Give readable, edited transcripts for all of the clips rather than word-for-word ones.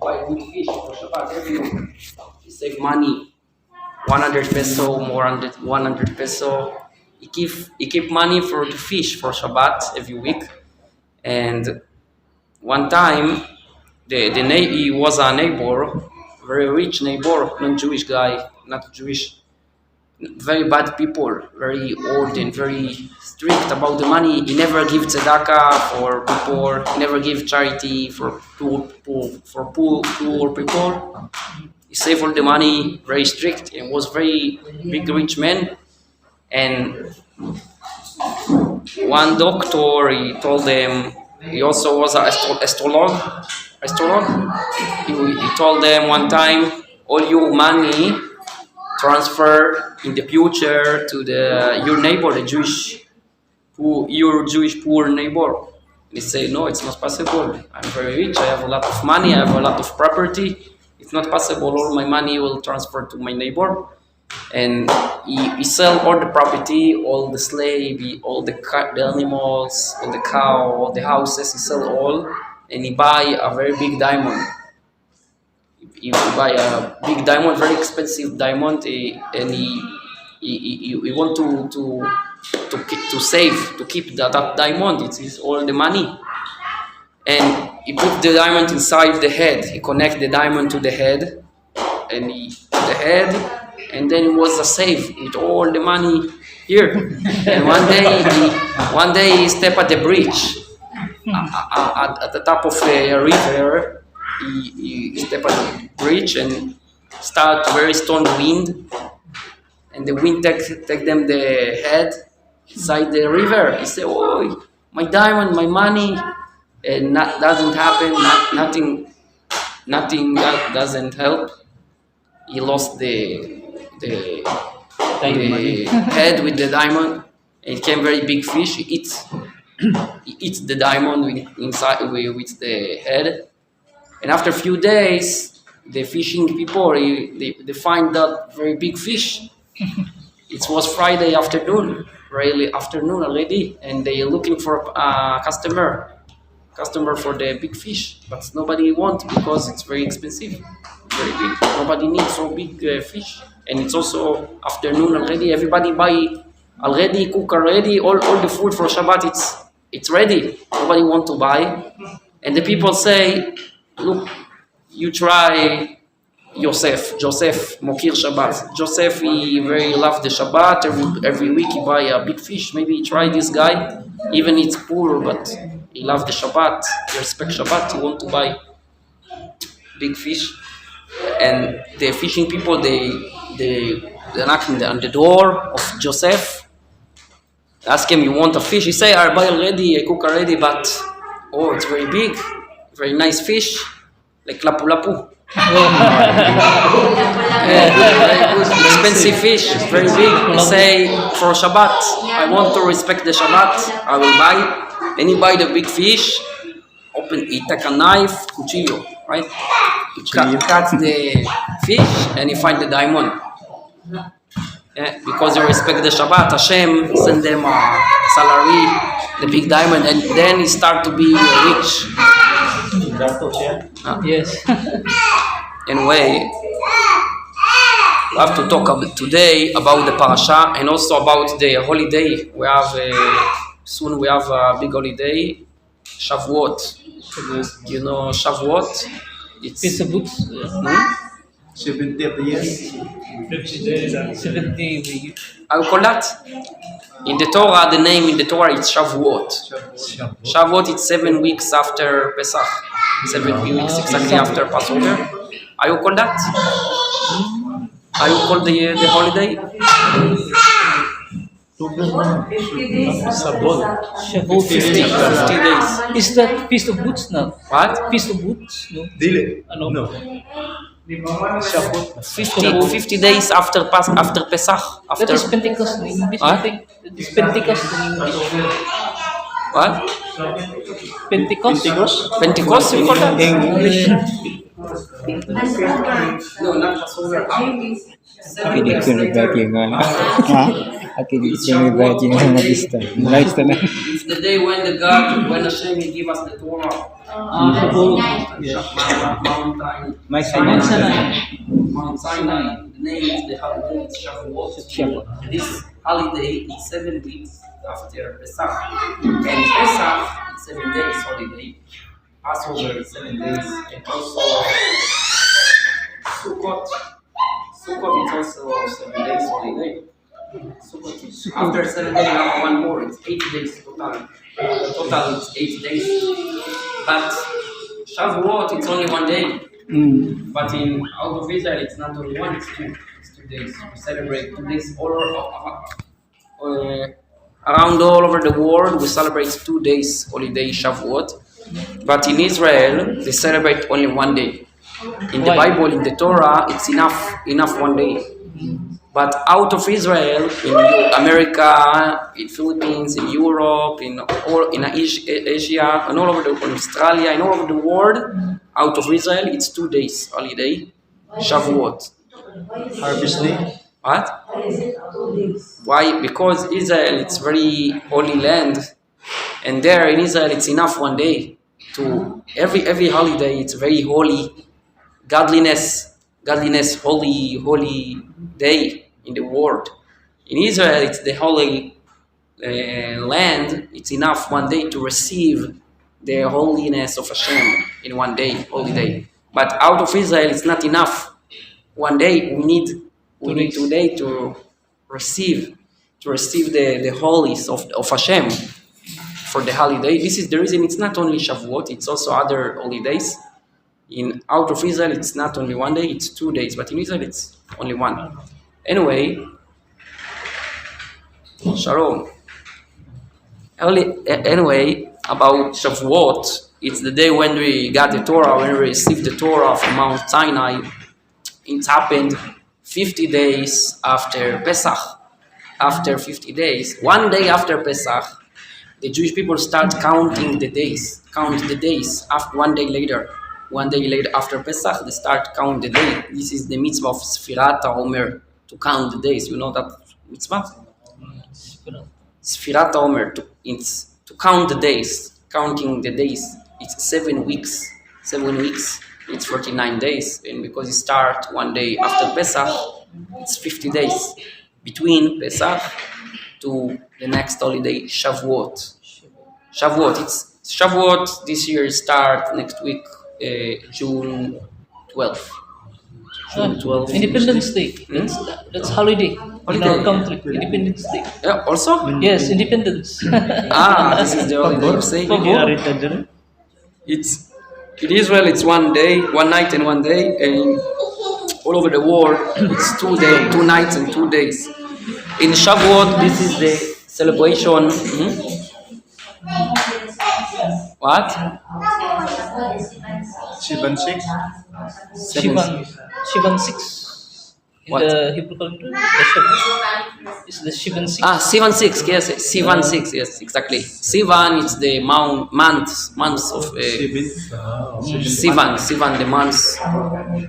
buy good fish for Shabbat every week. He save money, 100 peso, more 100 peso. He keep money for the fish for Shabbat every week. And one time, he was a neighbor, very rich neighbor, non-Jewish guy, not Jewish. Very bad people, very old and very strict about the money. He never give tzedakah for people. He never give charity for poor people. He saved all the money, very strict, and was very big rich man. And one doctor, he told them, he also was an astrolog. He told them one time, all your money transfer in the future to your neighbor, your Jewish poor neighbor. They say, no, it's not possible. I'm very rich. I have a lot of money. I have a lot of property. It's not possible. All my money will transfer to my neighbor. And he sell all the property, all the slave, all the animals, all the cow, all the houses. He sell all, and he buy a very big diamond. He buy a big diamond, very expensive diamond, and he want to save, to keep that diamond. It is all the money, and he put the diamond inside the head. He connect the diamond to the head, and and then it was a save with all the money here. And one day he step at the bridge at the top of a river. He step at the bridge and start very strong wind, and the wind take them the head inside the river. He say, "Oh, my diamond, my money," and doesn't happen. Nothing that doesn't help. He lost the head with the diamond. It came very big fish. He eats the diamond with the head. And after a few days, the fishing people, they find that very big fish. It was Friday afternoon, really afternoon already, and they are looking for a customer for the big fish, but nobody wants because it's very expensive, very big. Nobody needs so big fish, and it's also afternoon already. Everybody buy already, cook already, all the food for Shabbat. It's ready. Nobody want to buy, and the people say, look, you try Joseph, Mokir Shabbat. Joseph, he very love the Shabbat. Every week he buy a big fish. Maybe try this guy. Even it's poor, but he love the Shabbat. He respect Shabbat. He want to buy big fish. And the fishing people, they knock on the door of Joseph. Ask him, you want a fish? He say, I buy already, I cook already, but oh, it's very big. Very nice fish, like lapu-lapu. Very good, expensive fish, very big. He say, for Shabbat, I want to respect the Shabbat, I will buy. Then he buy the big fish, he take a knife, Qcuho, right? He cut the fish and he find the diamond. Because they respect the Shabbat, Hashem send them a salary, the big diamond, and then he start to be rich. Yes. Anyway, we have to talk today about the parasha and also about the holiday. Soon we have a big holiday, Shavuot. You know Shavuot? It's Peace of books. 70 of the years. 70 How you call that? In the Torah, the name in the Torah is Shavuot. Shavuot is 7 weeks after Pesach. 7 weeks exactly after Passover. How you call that? How you call the holiday? Shavuot 50 days. Is that Feast of Boots now? What? Feast of Boots? No. Dile. No. 50 days after Pesach. That is Pentecost in English. What? I think that is Pentecost in English. What? Pentecost? Pentecost, you call that? English. No, not Passover. Hindi ko nagkakinggan. Ha? Akin isang iba din ang nagista. Nagista na. It's the day when when Hashem will give us the Torah. May Mount Sinai. Mount Sinai. The name of the holiday is Shavuot. This holiday is 7 weeks after Pesach. And Pesach is 7 days holiday. Passover is 7 days. And also Sukkot. Sukkot is also 7 days holiday. Sukkot is, after 7 days, you have one more. It's 8 days total. Total is 8 days. But Shavuot, it's only 1 day. But out of Israel, it's not only one, it's 2. It's 2 days. We celebrate 2 days around all over the world. We celebrate 2 days holiday Shavuot. But in Israel, they celebrate only 1 day. In the Bible, in the Torah, it's enough 1 day. But out of Israel, in America, in Philippines, in Europe, in Asia, and all over Australia, and all over the world, out of Israel, it's 2 days holiday, Shavuot. Harvest Day. What? Why? Because Israel, it's very holy land, and there in Israel, it's enough 1 day. To every holiday, it's very holy, godliness, holy day in the world. In Israel, it's the holy land. It's enough 1 day to receive the holiness of Hashem in 1 day, holy day. But out of Israel, it's not enough 1 day. We need 2 days to receive the holies of Hashem for the holiday. This is the reason it's not only Shavuot, it's also other holidays. Out of Israel, it's not only 1 day, it's 2 days. But in Israel, it's only 1. Anyway, Shalom. Anyway, about Shavuot, it's the day when we got the Torah, when we received the Torah from Mount Sinai. It happened 50 days after Pesach. After 50 days, 1 day after Pesach, the Jewish people start counting the days. Count the days. After 1 day later. 1 day later after Pesach, they start count the day. This is the mitzvah of Sfirat HaOmer, to count the days. You know that mitzvah? Sfirat HaOmer, to count the days. Counting the days. It's 7 weeks. 7 weeks, it's 49 days. And because it starts 1 day after Pesach, it's 50 days. Between Pesach to the next holiday, Shavuot. Shavuot this year start next week, June 12th. June 12th. Independence Day. That's holiday in our country. Independence Day. Yeah, also? Yes, Independence. This is the holiday you say. It's in Israel. It's 1 day, 1 night, and 1 day, and all over the world it's 2 days, 2 nights, and 2 days. In Shavuot, this is the celebration. What? Shivan 6. Shivan 6. In What? the Hebrew calendar, the Shabbat is the Shivan 6. Sivan 6, yes, Sivan 6, yes, exactly. Sivan is the months of Sivan, the months.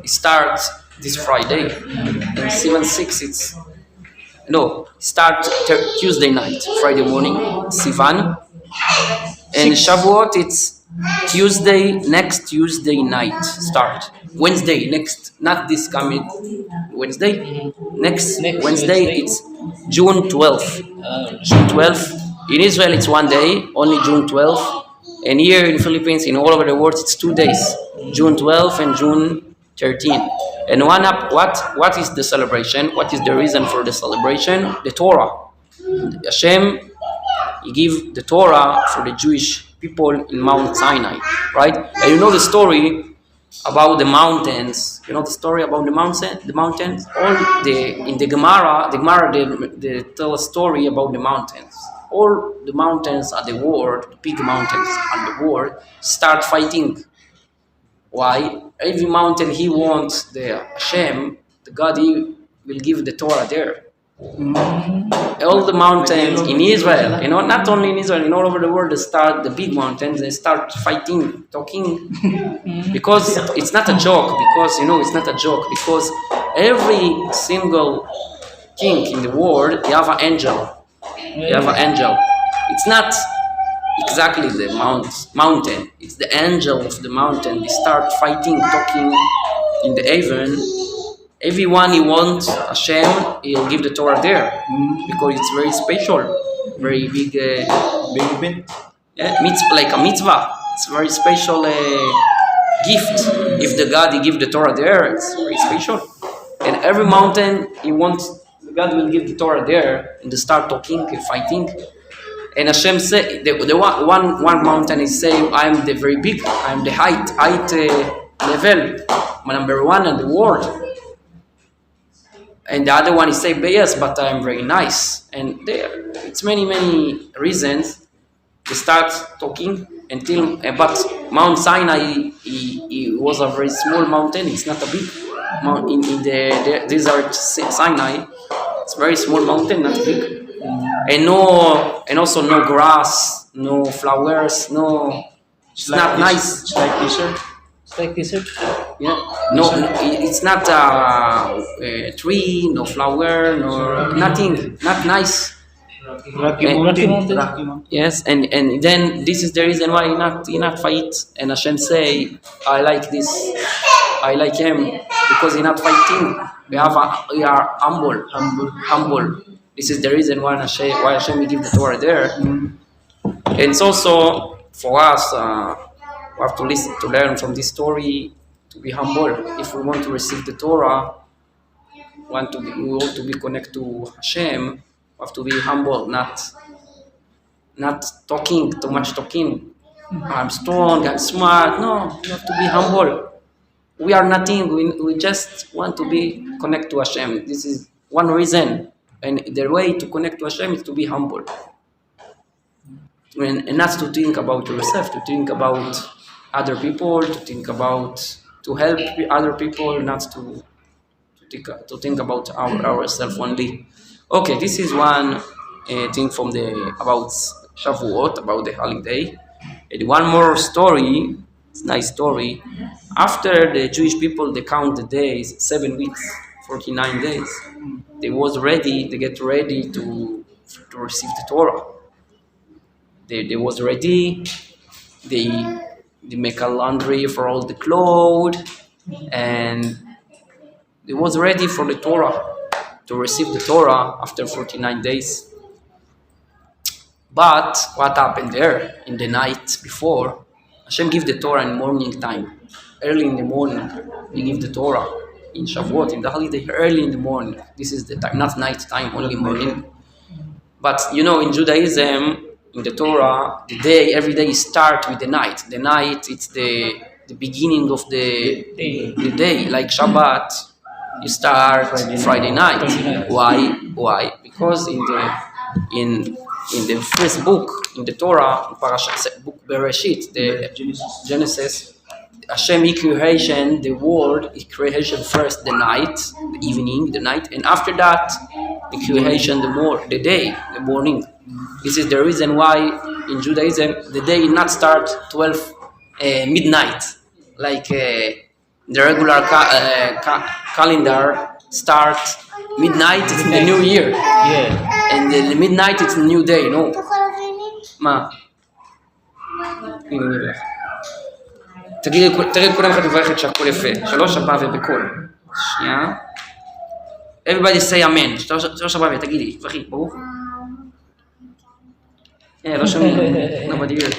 It starts this Friday, and Sivan 6, start Tuesday night, Friday morning, Sivan, and Shavuot, it's next Tuesday night, start. Wednesday, next, not this coming Wednesday, next Wednesday, it's June 12th. June 12th. In Israel, it's 1 day, only June 12th. And here in Philippines, in all over the world, it's 2 days, June 12th and June 13th. And what is the celebration? What is the reason for the celebration? The Torah. Hashem, He gave the Torah for the Jewish people in Mount Sinai, right? And you know the story about the mountains. You know the story about the mountains. In the Gemara, they tell a story about the mountains. All the mountains at the world, the big mountains at the world, start fighting. Why? Every mountain he wants the Hashem, the God, He will give the Torah there. All the mountains in Israel, not only in Israel, all over the world, the big mountains, they start fighting, talking, because it's not a joke, because every single king in the world, you have an angel. You have an angel. It's not exactly the mountain. It's the angel of the mountain. They start fighting, talking in the heaven. Everyone he wants Hashem, he'll give the Torah there because it's very special, very big. Big event. Yeah, like a mitzvah. It's very special gift. If the God he give the Torah there, it's very special. And every mountain he wants, God will give the Torah there, and they start talking and fighting. And Hashem say the one mountain is saying, I am the very big, I am the height level, I'm number one in the world. And the other one is saying, yes, but I am very nice. And it's many reasons. They start talking until, but Mount Sinai, he was a very small mountain. It's not a big mountain in the desert Sinai. It's very small mountain, not big, and also no grass, no flowers, no. It's not nice. It's like desert. It's like desert. Yeah, no, it's not a tree, no flower, no nothing, not nice. Rocky Mountain. Mountain. Yes, and then this is the reason why he not fight. And Hashem say, I like this, I like him because he not fighting. We are humble. This is the reason why Hashem will give the Torah there. And it's also for us, we have to learn from this story to be humble. If we want to receive the Torah, we want to be connected to Hashem, we have to be humble, not talking, too much talking. I'm strong, I'm smart. No, you have to be humble. We are nothing. We just want to be connect to Hashem. This is one reason. And the way to connect to Hashem is to be humble. And not to think about yourself, to think about other people, to help other people, not to think about ourselves only. Okay, this is one thing from about Shavuot, about the holiday. And one more story, it's a nice story. After the Jewish people, they count the days, 7 weeks, 49 days. They get ready to receive the Torah. They was ready. They make a laundry for all the clothes, and they was ready for the Torah, to receive the Torah after 49 days. But what happened there in the night before? Hashem give the Torah in morning time, early in the morning. He give the Torah in Shavuot, in the holiday, early in the morning. This is the time, not night time, only morning. But in Judaism, in the Torah, every day start with the night. The night, it's the beginning of the day. Like Chabad, you start Friday night. Why? Because in the first book in the Torah, in book Bereshit, the Genesis, Hashem He creation the world. He creation first the night, the evening, the night, and after that, He creation the day, the morning. This is the reason why in Judaism the day not start 12 midnight like the regular calendar start midnight. It's the new year. Yeah. And the midnight it's a new day. No. מה? הנה אני אלך. תראי כולם אחד מברכת שהכל יפה. 3 הבא ובקול. שנייה. Everybody say amen. 3 הבא ותגידי. תברכי, ברוך. לא שומעים. Nobody heard.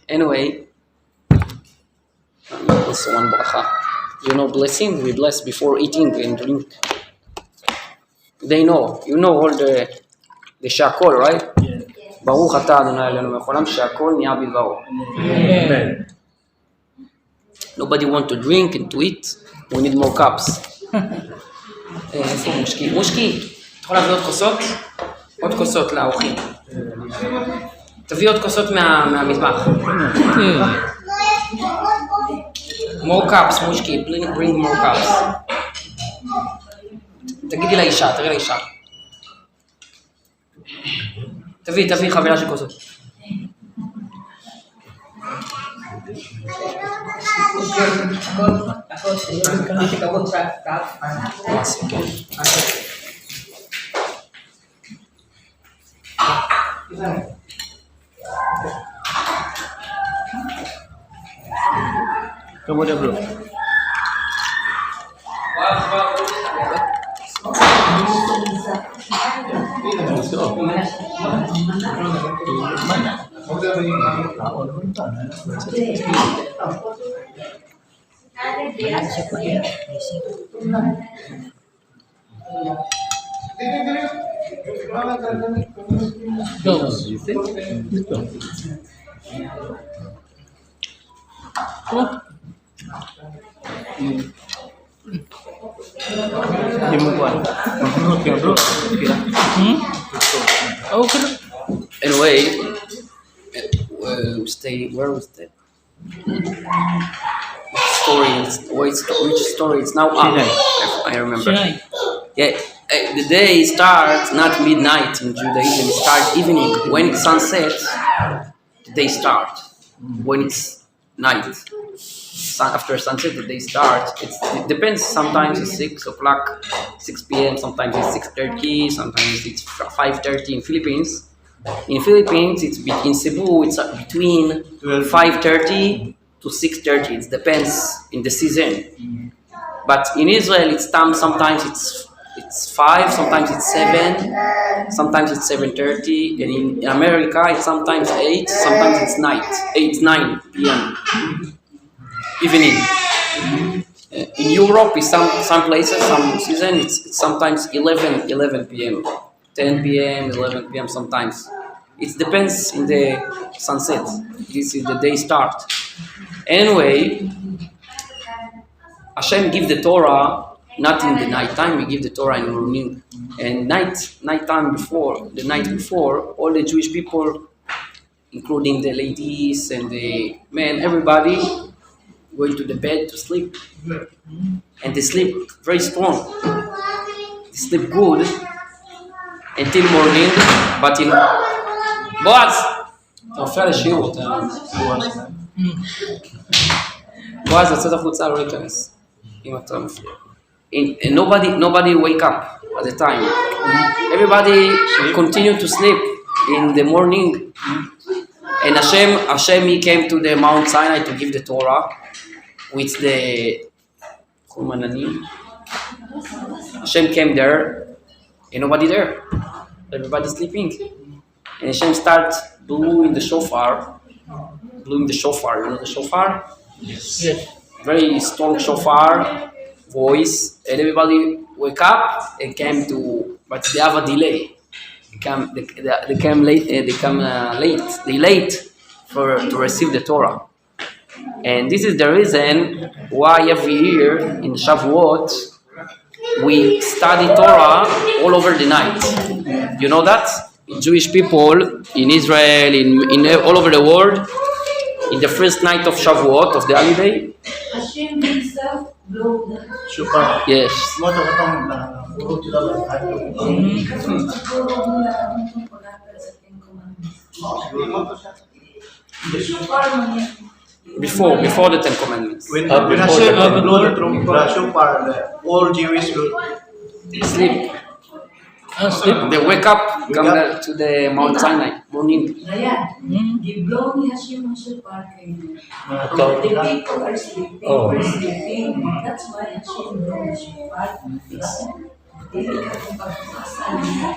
Anyway. Also one bracha. Blessing, we bless before eating and drink. They know. All the שהכל, right? Yeah. ברוך אתה אדוני אלוהינו מלך העולם שהכל נהיה בדברו. Amen. Nobody want to drink and to eat. We need more cups. איפה מושקי? מושקי, אתה יכול להביא עוד כוסות? עוד כוסות לאורחים. תביא עוד כוסות מהמטבח. More cups, מושקי, bring more cups. תגידי לאישה, תראי לאישה. תביא חבילה של כוסות. Kamu dah bro? Di mo kuan. Menurut ya bro. Oh, good. Anyway, where was that? Which story? It's now up. I remember. Sinai. Yeah, the day starts not midnight in Judaism. It starts evening. When it's sunset, the day starts. When it's night, after sunset, the day starts. It depends. Sometimes it's 6 o'clock, 6 p.m. Sometimes it's 6:30. Sometimes it's 5:30 in Philippines. In Philippines, in Cebu, it's between 5:30 to 6:30. It depends in the season. But in Israel, it's time. Sometimes it's 5. Sometimes it's 7. Sometimes it's 7:30. And in America, it's sometimes 8. Sometimes it's night. 9 p.m. evening. In Europe, in some places, some season, it's sometimes 11 p.m. 10 p.m., 11 p.m. sometimes. It depends in the sunset. This is the day start. Anyway, Hashem give the Torah not in the night time. He give the Torah in the morning. And night time before, the night before, all the Jewish people, including the ladies and the men, everybody going to the bed to sleep. And they sleep very strong. They sleep good until morning, but in בועז, אתה מפריע לשיעור, אתה... בועז, יוצאת החוצה, לא להיכנס, אם אתה מפריע. And nobody wake up at the time. Everybody continue to sleep in the morning. And Hashem, he came to the Mount Sinai to give the Torah with the... Hashem came there, and nobody there. Everybody sleeping. And Hashem start blowing the shofar. You know the shofar? Yes. Very strong shofar voice. And everybody wake up and came to, but they have a delay. They come late. They late to receive the Torah. And this is the reason why every year in Shavuot we study Torah all over the night. You know that? Jewish people in Israel, in all over the world, in the first night of Shavuot, of the holiday. Hashem himself blew the Shofar. Yes. Before the Ten Commandments. When Hashem blow the trumpet, shofar, all Jewish will Sleep. Sleep. They wake up, come to the Mount Sinai, morning. Raya, Gibloni Hashem Hashepar came. The people are sleeping, we're sleeping. That's why Hashem blew the shofar. Dili ka kung pagpapasal niya.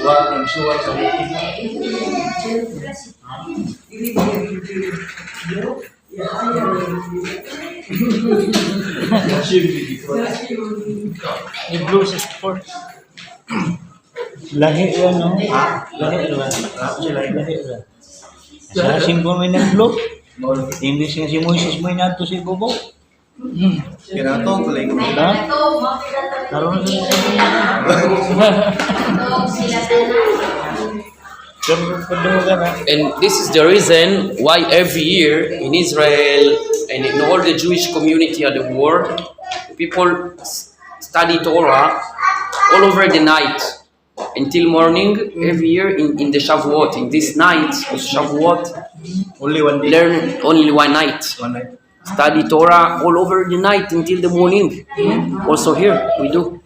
Wag ang suwat sa The blues is for. Lahi yan, no? Lahi yan. Lahi yan. Sa simpo may nag-blow. Imbis nga si Moises may nato si Bobo. Kinato, tuloy ko. Ha? Karoon sa And this is the reason why every year in Israel and in all the Jewish community of the world, people study Torah all over the night. until morning every year in the Shavuot. In this night of Shavuot, Only one day. learn only one night. One night. Study Torah all over the night until the morning. Also here we do.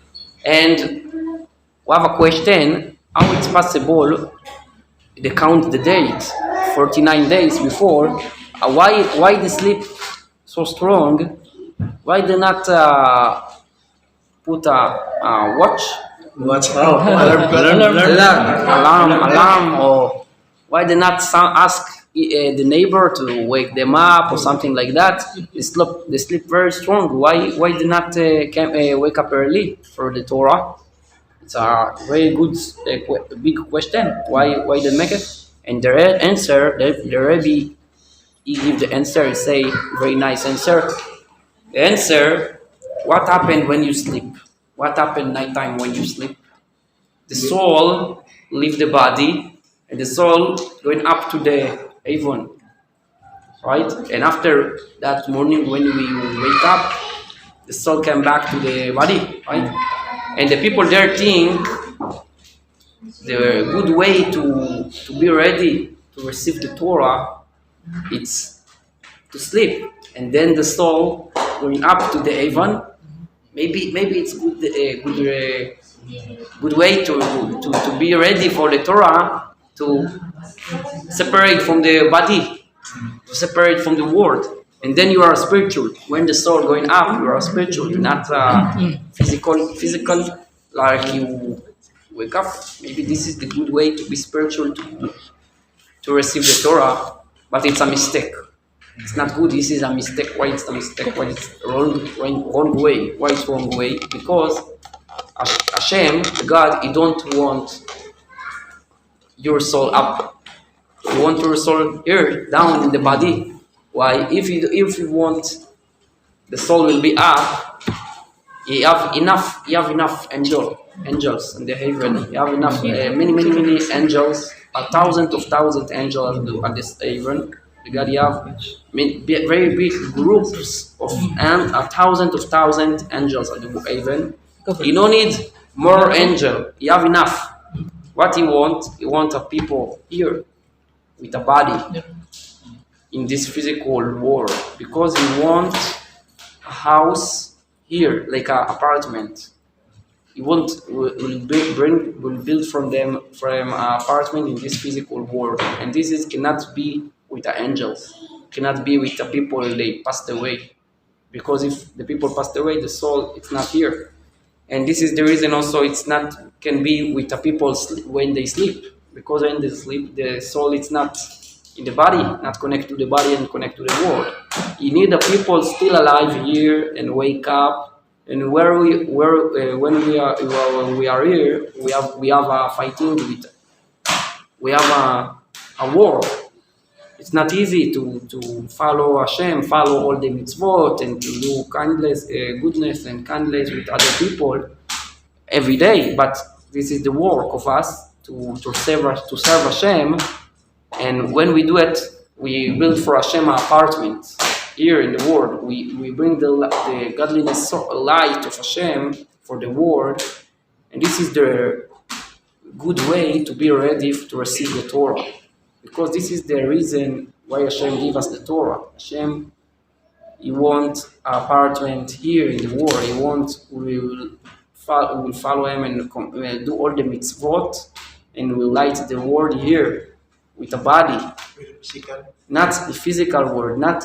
And we have a question: how it's possible? They count the date, 49 days before. Why the sleep so strong? Why they not put a watch, Watch alarm, or why they not ask the neighbor to wake them up or something like that? They sleep very strong. Why they not wake up early for the Torah? It's a very good big question. Why they make it? And the answer, the Rabbi, he give the answer. He say very nice answer. The answer: what happened when you sleep? What happened nighttime when you sleep? The soul leave the body, and the soul going up to the heaven, right? And after that morning, when we wake up, the soul came back to the body, right? And the people there think the good way to be ready to receive the Torah, it's to sleep, and then the soul going up to the heaven. Maybe it's good way to be ready for the Torah, to separate from the body, to separate from the world, and then you are spiritual. When the soul going up, you are spiritual, not physical. Like you wake up. Maybe this is the good way to be spiritual, to receive the Torah, but it's a mistake. It's not good. This is a mistake. Why it's a mistake? Why it's wrong way? Why it's wrong way? Because Hashem, God, He don't want your soul up. He want your soul here, down in the body. Why? If you want the soul will be up, you have enough angels in the heaven. You have enough many angels, thousands of angels at this heaven. God, you have very big groups of thousands angels at the heaven. You don't need more angel. You have enough. What He want a people here with a body in this physical world, because He want a house here, like an apartment. He will build from an apartment in this physical world, and this cannot be with the angels, cannot be with the people they passed away, because if the people passed away, the soul it's not here, and this is the reason also it's not can be with the people when they sleep, because when they sleep, the soul it's not in the body, not connect to the body and connect to the world. You need the people still alive here and wake up. And when we are here, we have a fighting with, we have a war. It's not easy to follow Hashem, follow all the mitzvot, and to do goodness and kindness with other people every day. But this is the work of us to serve Hashem. And when we do it, we build for Hashem an apartment here in the world. We bring the godliness light of Hashem for the world, and this is the good way to be ready to receive the Torah, because this is the reason why Hashem gave us the Torah. Hashem, He wants an apartment here in the world. We will follow Him and do all the mitzvot, and we light the world here with a body, not the physical world, not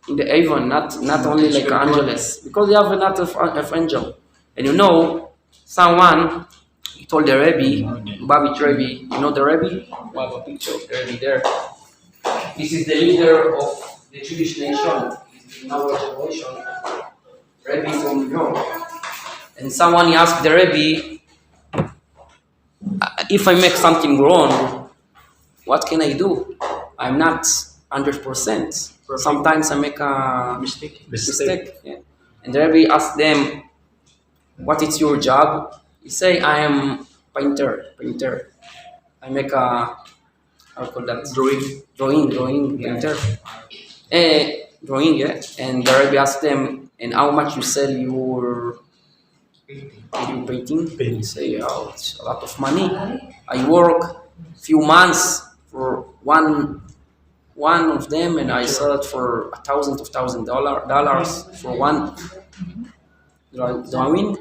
in the heaven, not only like angels, because you have a lot of angel. And someone he told the Rabbi, you know the Rabbi? We have a picture of the Rabbi there. This is the leader of the Jewish nation in our generation, Rabbi from New York. And someone asked the Rabbi, if I make something wrong, what can I do? I'm not 100%. Sometimes I make a mistake. Yeah. And the Rabbi asked them, what is your job? He say, I am painter. I make how call that? Drawing, painter. Drawing, yeah. And the Rabbi asked them, and how much you sell you painting? You say, oh, it's a lot of money. I work few months for one of them, and I sell it for $1,000 for one drawing.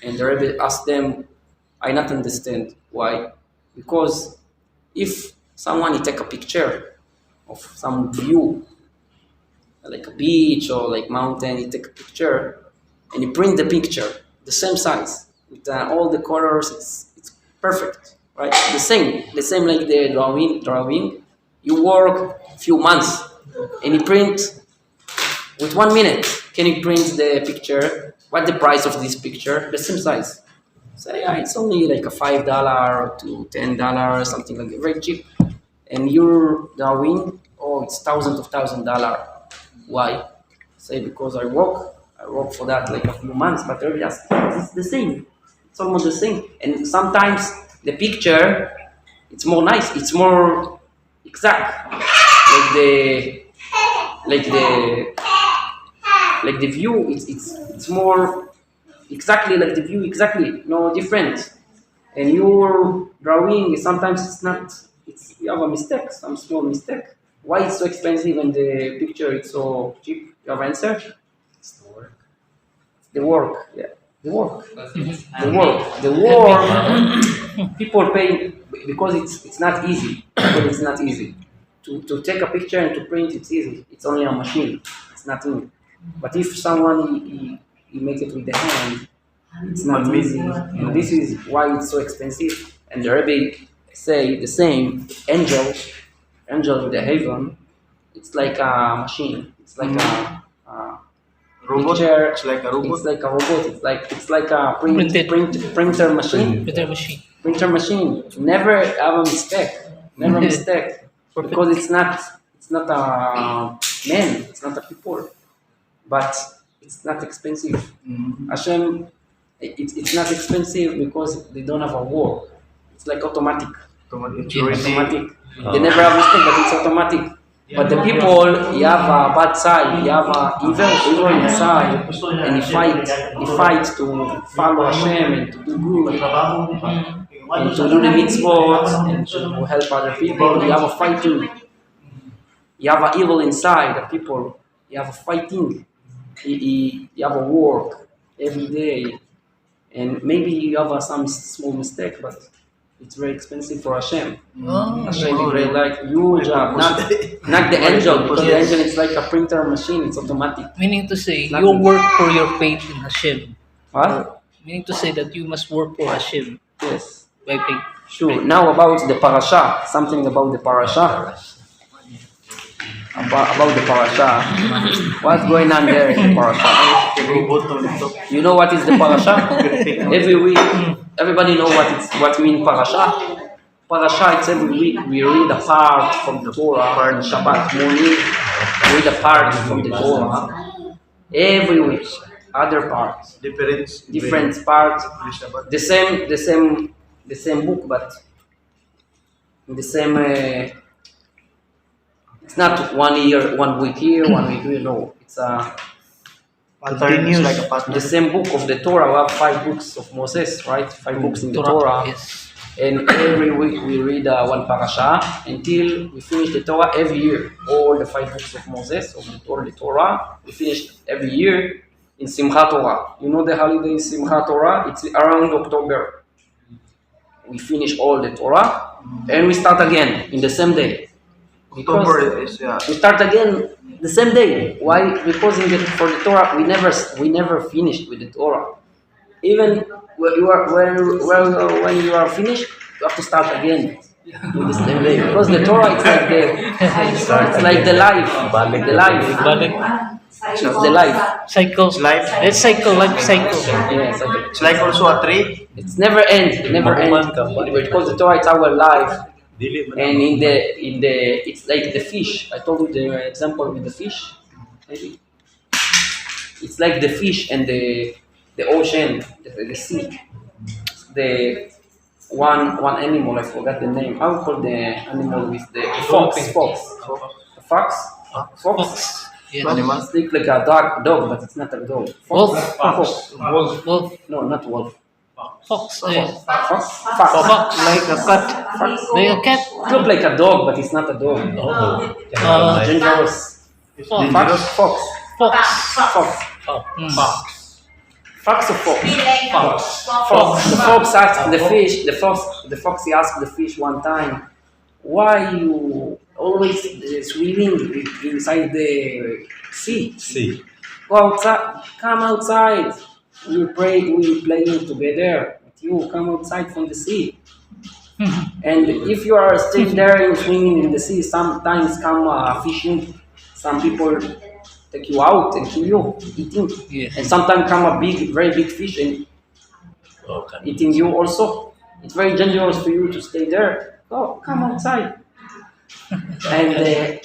And the Rabbi asked them, I not understand why, because if someone take a picture of some view, like a beach or like mountain, he take a picture and he print the picture the same size with all the colors. It's perfect, right? The same like the drawing. You work a few months and you print with 1 minute. Can you print the picture? What the price of this picture? The same size. So yeah, it's only like a $5 to $10, something like that, very cheap. And your drawing, oh, it's thousands of $1,000s. Why? Say because I work for that like a few months, but it's the same. It's almost the same. And sometimes the picture, it's more nice. It's more exact, like the view. It's more exactly like the view, exactly, no different. And your drawing sometimes it's not. You have a mistake, some small mistake. Why it's so expensive and the picture it's so cheap? You have answer? It's the work. The work, yeah. The work. The work. People pay because it's not easy. Because it's not easy. To take a picture and to print, it's easy. It's only a machine. It's nothing. But if someone he make it with the hand, it's not easy. And this is why it's so expensive. And the Rabbi say the same. Angel with the heaven, it's like a machine. It's like a Robot. picture. It's like a robot. It's like a robot. It's like a printer machine. Printer machine. Never have a mistake. Never mistake. Because it's not a man. It's not a people. But it's not expensive. Hashem, it's not expensive because they don't have a war. It's like automatic. Automatic. They never have mistake, but it's automatic. But the people, you have a bad side, you have a evil inside, and you fight to follow Hashem and to do good, and to do the mitzvot, and to help other people. You have a fighting. You have an evil inside, the people. You have a fighting. You have a work every day, and maybe you have some small mistake, but it's very expensive for Hashem. Hashem is very like huge job, not the angel, because the angel is like a printer machine, it's automatic. Meaning to say, you work for your faith in Hashem. What? Meaning to say that you must work for Hashem Yes. by faith. Sure. Now about the parasha, something about the parasha. About the parasha. What's going on there in the parasha? You know what is the parasha? Every week, everybody know what means parasha. Parasha, it's every week we read a part from the Torah. On Shabbat morning, read a part from the Torah. Every week, other parts, different parts, the same book, but in the same. It's not 1 year, 1 week here, 1 week here. No, it's Continuous. Like a pattern. the same book of the Torah. We have 5 books of Moses, right? 5 books in the Torah. Yes. And every week we read one parasha until we finish the Torah every year. All the 5 books of Moses, of the Torah, we finish every year in Simchat Torah. You know the holiday Simchat Torah? It's around October. We finish all the Torah and we start again in the same day. October is We start again the same day. Why? Because for the Torah we never finished with the Torah. Even when you are finished, you have to start again with the same day. Because the Torah it's like the life. It's the life. Cycles. Life. Let's cycle, life cycle. Yes, It's like also a tree. it's never end. Because the Torah is our life. And in the it's like the fish. I told you the example with the fish. Maybe it's like the fish and the ocean, the sea. The one animal, I forgot the name. How call the animal with the fox? The fox. Yes. Animals. It looks like a dog, but it's not a dog. Wolf. Fox. Wolf. No, not wolf. Fox. Fox. Fox. Like a cat. Like a cat. It looks like a dog, but it's not a dog. Uh, Dangerous. Fox. Fox. Fox. Fox. Fox or fox? Fox. Fox. The fox asked the fish. The fox he asked the fish one time, "Why you always swimming inside the sea? See. Go outside. Come outside. We playing together. But you come outside from the sea." And if you are staying there and swimming in the sea, sometimes come fishing. Some people take you out and kill you, eating. Yes. And sometimes come a very big fish and eating you also. It's very dangerous for you to stay there. Go, come outside. And the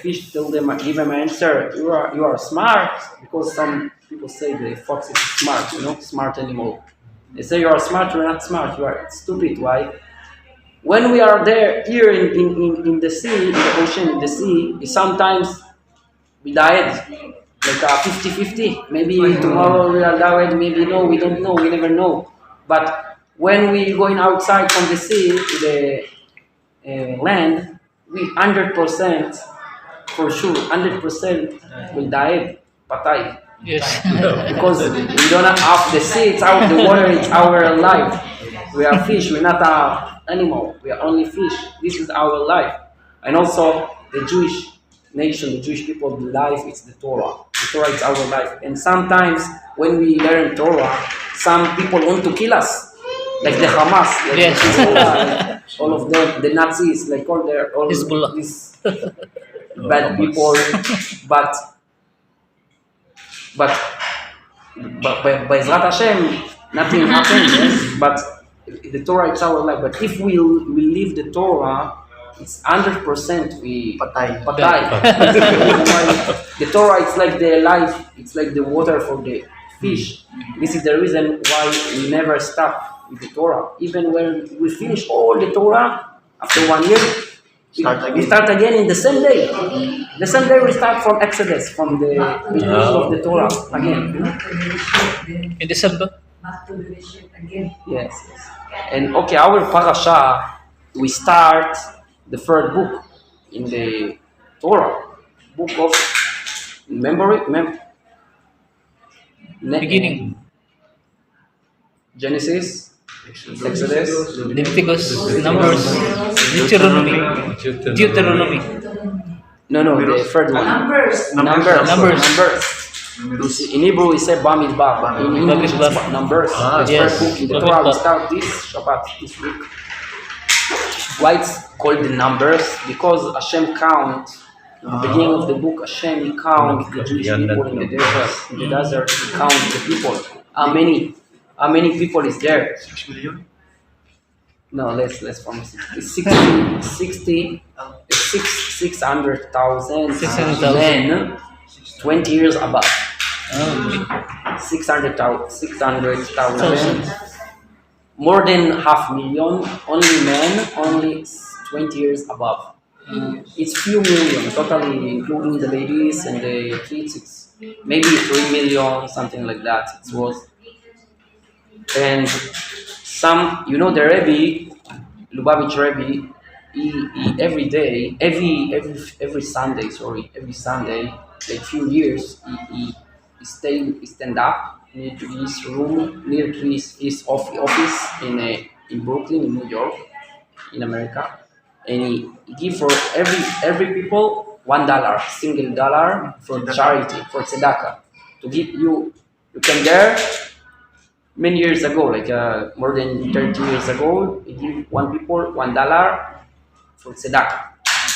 fish told them, give them an answer. You are smart, because some people say the fox is smart, smart animal. They say you are smart, you are not smart, you are stupid. Why? When we are there here in the sea, in the ocean, in the sea, sometimes we died like 50-50. Maybe tomorrow we are died, maybe no, we don't know, we never know. But when we going outside from the sea to the land, we 100% for sure, 100% will die, patay. Yes. Because we don't have the sea, it's out the water, it's our life. We are fish, we're not an animal, we are only fish. This is our life. And also the Jewish nation, the Jewish people, the life is the Torah. The Torah is our life. And sometimes when we learn Torah, some people want to kill us. Like the Hamas, like Yes. the Hezbollah, like all of them, the Nazis, like all Hezbollah. these bad people. But by Ezrat Hashem, nothing happens. Yes? But the Torah is our life. But if we leave the Torah, it's 100% we Patay. The Torah is like the life. It's like the water for the fish. This is the reason why we never stop with the Torah. Even when we finish all the Torah after 1 year, we start again in the same day. The same day we start from Exodus, from the beginning of the Torah again. In December. Back to the relationship again. Yes. And okay, our parasha, we start the third book in the Torah, book of Beginning. Genesis, Exodus, Leviticus. Numbers. Deuteronomy. No, the third one. Numbers. Numbers. In Hebrew, we say Bamidbar. In English, it's Numbers. The Yes. third book in the Torah. We start this Shabbat, this week. Why it's called the Numbers? Because Hashem count. In the beginning of the book, Hashem he count the Jewish people in the desert. In the desert, he count the people. How many people is there? 6 million? No, less from 600,000 men, 20 years above. 600,000, more than 500,000, only men, only 20 years above. It's few million, totally including the ladies and the kids. It's maybe 3 million, something like that. It was. And some, the Rabbi, Lubavitch Rabbi, he every day, every Sunday, like few years, he stand up near to his room, near to his office in Brooklyn, in New York, in America, and he give for every people $1, single dollar for charity, for tzedakah, to give you can there. Many years ago, like more than 30 years ago, he give one people $1 for tzedakah.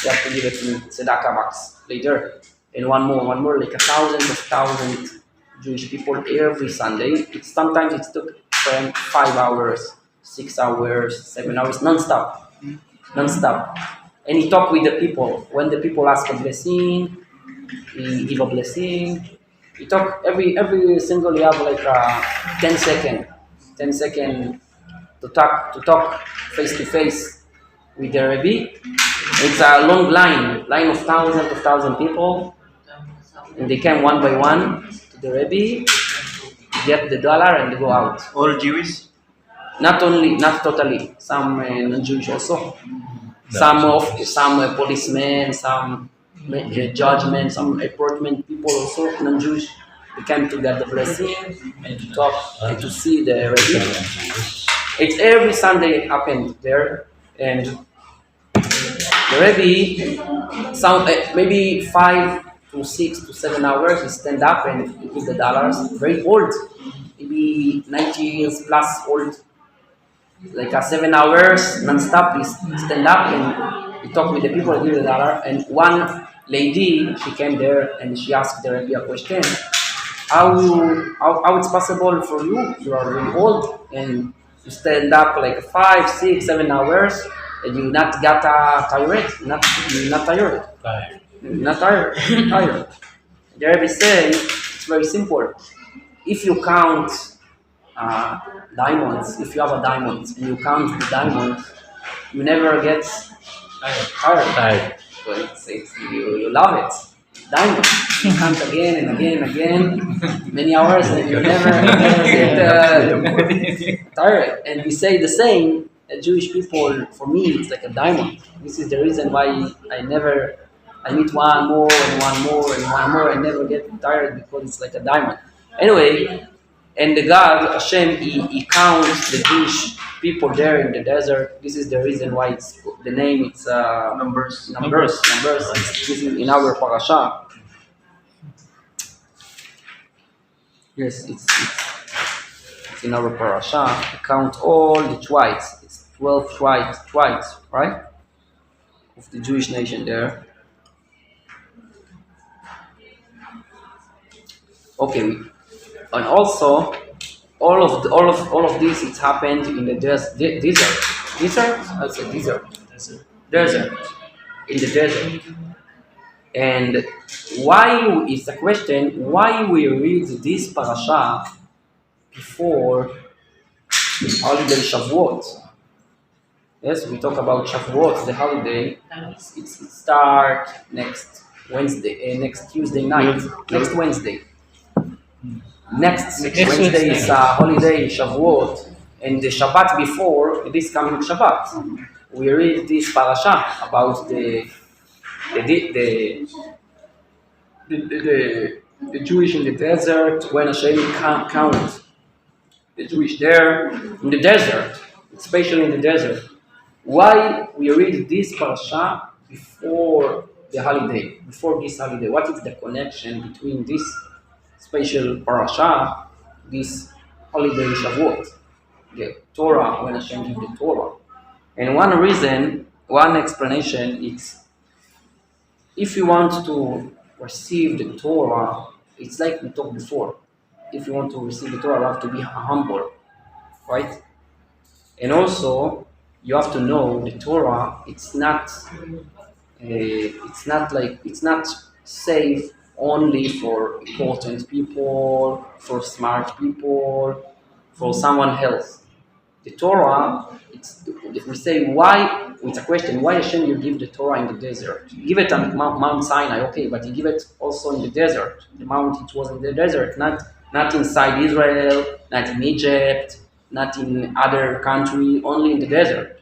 You have to give it in tzedakah box later. And one more, like thousands Jewish people every Sunday. Sometimes it took 5 hours, 6 hours, 7 hours, non-stop. And he talked with the people. When the people ask a blessing, he give a blessing. He talk every single, you have like 10 seconds to talk face to face with the Rabbi. It's a long line of thousands of people, and they came one by one to the Rabbi, get the dollar, and they go out. All Jewish? Not totally. Some non-Jewish also. Some policemen, some judgment, some appointment people also non-Jewish. They came to get the blessing and to talk and to see the Rabbi. It's every Sunday happened there, and the Rabbi maybe 5 to 6 to 7 hours. He stand up and he give the dollars. Very old, maybe 90 years plus old. Like 7 hours non-stop. He stand up and he talk with the people and give the dollar. And one lady, she came there and she asked the Rabbi a question. How it's possible for you? You are really old and you stand up like 5, 6, 7 hours and you not get tired. You're not tired. Not tired. Tired. The Rabbi say it's very simple. If you count diamonds, if you have a diamond and you count the diamonds, you never get tired. So you love it. Diamond. You count again and again and again, many hours, and you never get tired. And we say the same. Jewish people, for me, it's like a diamond. This is the reason why I meet one more and one more and one more, and never get tired, because it's like a diamond. Anyway, and the God, Hashem, he counts the Jewish people there in the desert. This is the reason why it's the name. It's numbers. This is in our parasha. Yes, it's in our parasha. We count all the tribes. It's 12 tribes, right? Of the Jewish nation there. Okay, and also all of this, it happened in the desert. I'll say desert. In the desert. And why is the question? Why we read this parasha before holiday Shavuot? Yes, we talk about Shavuot, the holiday. It starts next Wednesday, next Tuesday night, next Wednesday. Next Wednesday is a holiday, Shavuot, and the Shabbat before this coming Shabbat. We read this parasha about the Jewish in the desert, when Hashem count the Jewish there in the desert, especially in the desert. Why we read this parasha before the holiday, before this holiday? What is the connection between this special parasha, this holiday Shavuot, the Torah, when Hashem gives the Torah? And one explanation is, if you want to receive the Torah, it's like we talked before. If you want to receive the Torah, you have to be humble, right? And also, you have to know the Torah. It's not safe only for important people, for smart people, for someone else. The Torah, if we say why, it's a question, why Hashem you give the Torah in the desert? You give it on Mount Sinai, okay, but you give it also in the desert. The mount, it was in the desert, not inside Israel, not in Egypt, not in other country, only in the desert.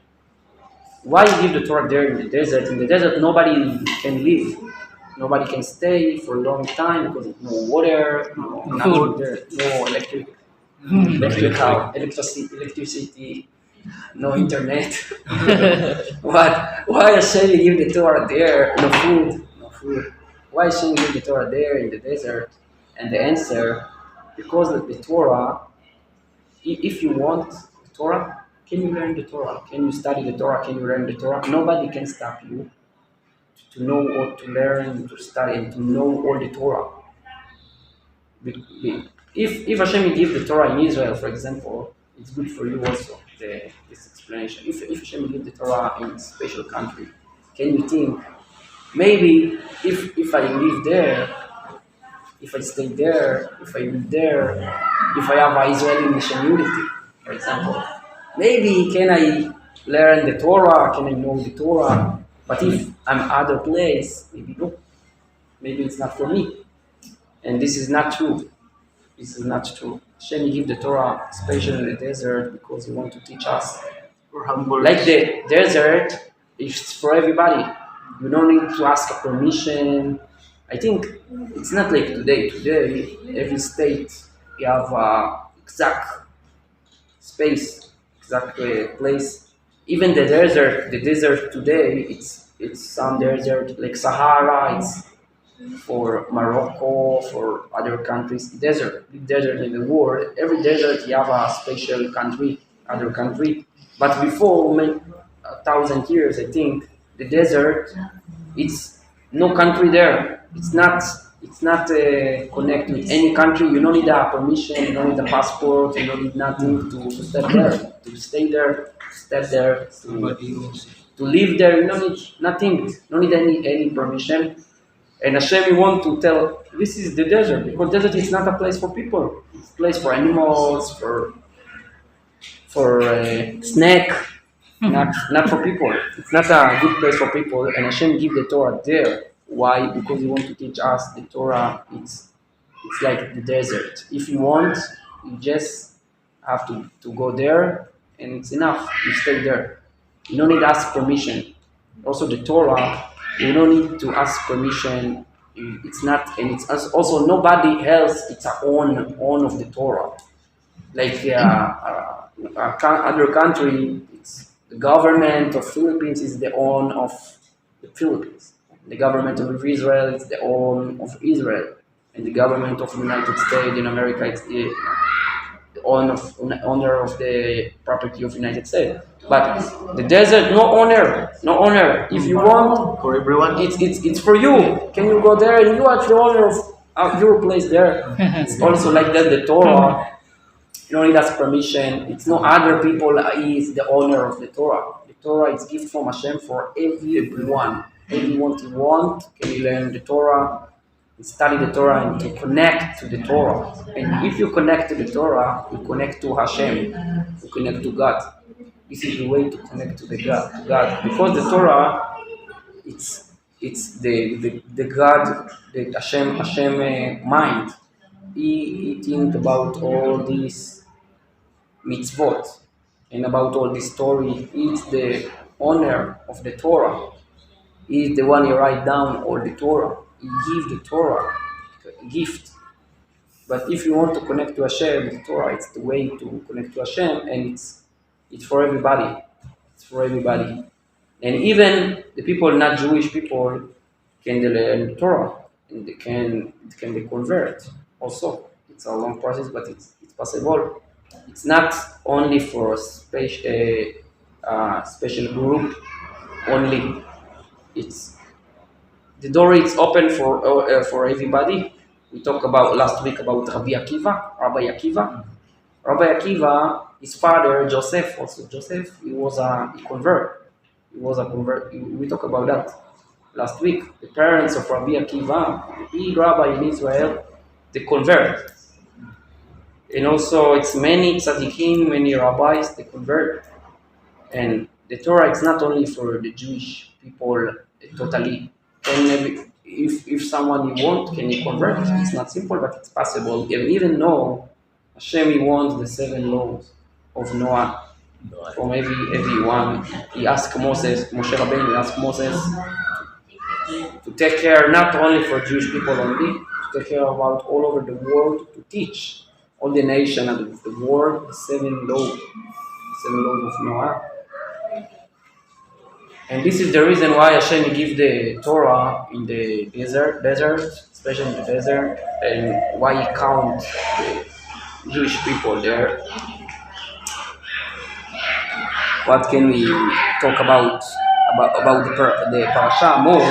Why you give the Torah there in the desert? In the desert, nobody can live. Nobody can stay for a long time because of no water, no food, no electricity, no internet. Why Hashem give the Torah there? No food. Why Hashem give the Torah there in the desert? And the answer, because of the Torah. If you want the Torah, can you learn the Torah? Can you study the Torah? Can you learn the Torah? Nobody can stop you to know or to learn, to study, and to know all the Torah. If Hashem give the Torah in Israel, for example, it's good for you also, this explanation. If Hashem give the Torah in a special country, can you think, maybe if I live there, if I stay there, if I live there, if I have a Israeli nationality, for example, maybe can I learn the Torah, can I know the Torah? But if I'm other place, maybe it's not for me. And this is not true. This is not true. Hashem give the Torah, especially in the desert, because He want to teach us. For humble. Like the desert, it's for everybody. You don't need to ask a permission. I think it's not like today. Today, every state you have exact space, exact place. Even the desert today, it's some desert like Sahara. It's for Morocco, for other countries. Big desert in the world. Every desert you have a special country, other country. But before 1,000 years, I think the desert, it's no country there. It's not connected with any country. You don't need a permission. You don't need a passport. You don't need nothing to step there, to stay there, to step there, to live there. You don't need nothing. You don't need any permission. And Hashem want to tell, this is the desert, because desert is not a place for people. It's a place for animals, for snack, not for people. It's not a good place for people. And Hashem give the Torah there. Why? Because He want to teach us the Torah. It's like the desert. If you want, you just have to go there, and it's enough. You stay there. You don't need to ask permission. Also, the Torah, you don't need to ask permission. It's not, and it's also nobody else. It's a own of the Torah. Like other country, it's the government of Philippines is the own of the Philippines. The government of Israel is the own of Israel, and the government of the United States in America is the owner of the property of United States. But the desert, no owner. If you want, For everyone. it's for you. Can you go there and you are the owner of your place there? It's also like that. The Torah, you don't need ask permission. It's no other people is the owner of the Torah. The Torah is gift from Hashem for everyone. Everyone who want can learn the Torah, and study the Torah, and to connect to the Torah. And if you connect to the Torah, you connect to Hashem, you connect to God. This is the way to connect to God. Because the Torah, it's the God, the Hashem mind. He think about all these mitzvot and about all this story. He's the owner of the Torah. He is the one who write down all the Torah. He give the Torah a gift. But if you want to connect to Hashem, the Torah, it's the way to connect to Hashem, and it's for everybody. It's for everybody. And even the people, not Jewish people, can learn the Torah, and they can convert also. It's a long process, but it's possible. It's not only for a special group only. It's the door is open for everybody. We talked about last week about Rabbi Akiva. Rabbi Akiva, his father Joseph, he was a convert. We talked about that last week. The parents of Rabbi Akiva, he rabbi in Israel, they convert. And also it's many tzaddikim, many rabbis, they convert. And the Torah is not only for the Jewish people totally. And if someone you want, can you convert? It's not simple, but it's possible. And even though Hashem wants the 7 laws of Noah from everyone, He asked Moshe Rabbeinu asked Moses to take care not only for Jewish people only, to take care about all over the world, to teach all the nation of the world the 7 laws of Noah. And this is the reason why Hashem give the Torah in the desert, especially in the desert, and why He count the Jewish people there. What can we talk about the parasha more?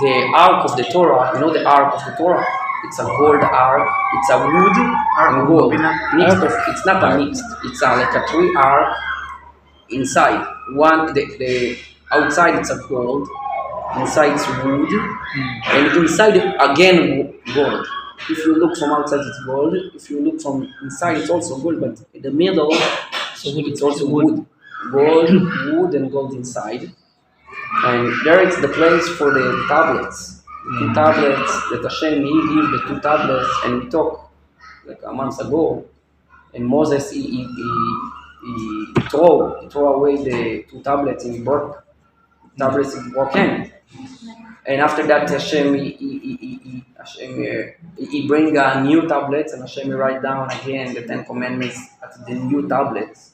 The ark of the Torah. You know the ark of the Torah? It's a gold ark. It's a wood and gold. It's not a mixed. It's like a 3 ark. Inside, the outside it's a gold, inside it's wood, and inside again gold. If you look from outside it's gold, if you look from inside it's also gold, but in the middle it's also wood. Wood and gold inside. And there is the place for the tablets. The two tablets that Hashem, He gave the two tablets, and we talked like a month ago. And Moses, he throw away the two tablets and he broke tablets broken. And after that, Hashem, he bring new tablets, and Hashem write down again the 10 Commandments at the new tablets.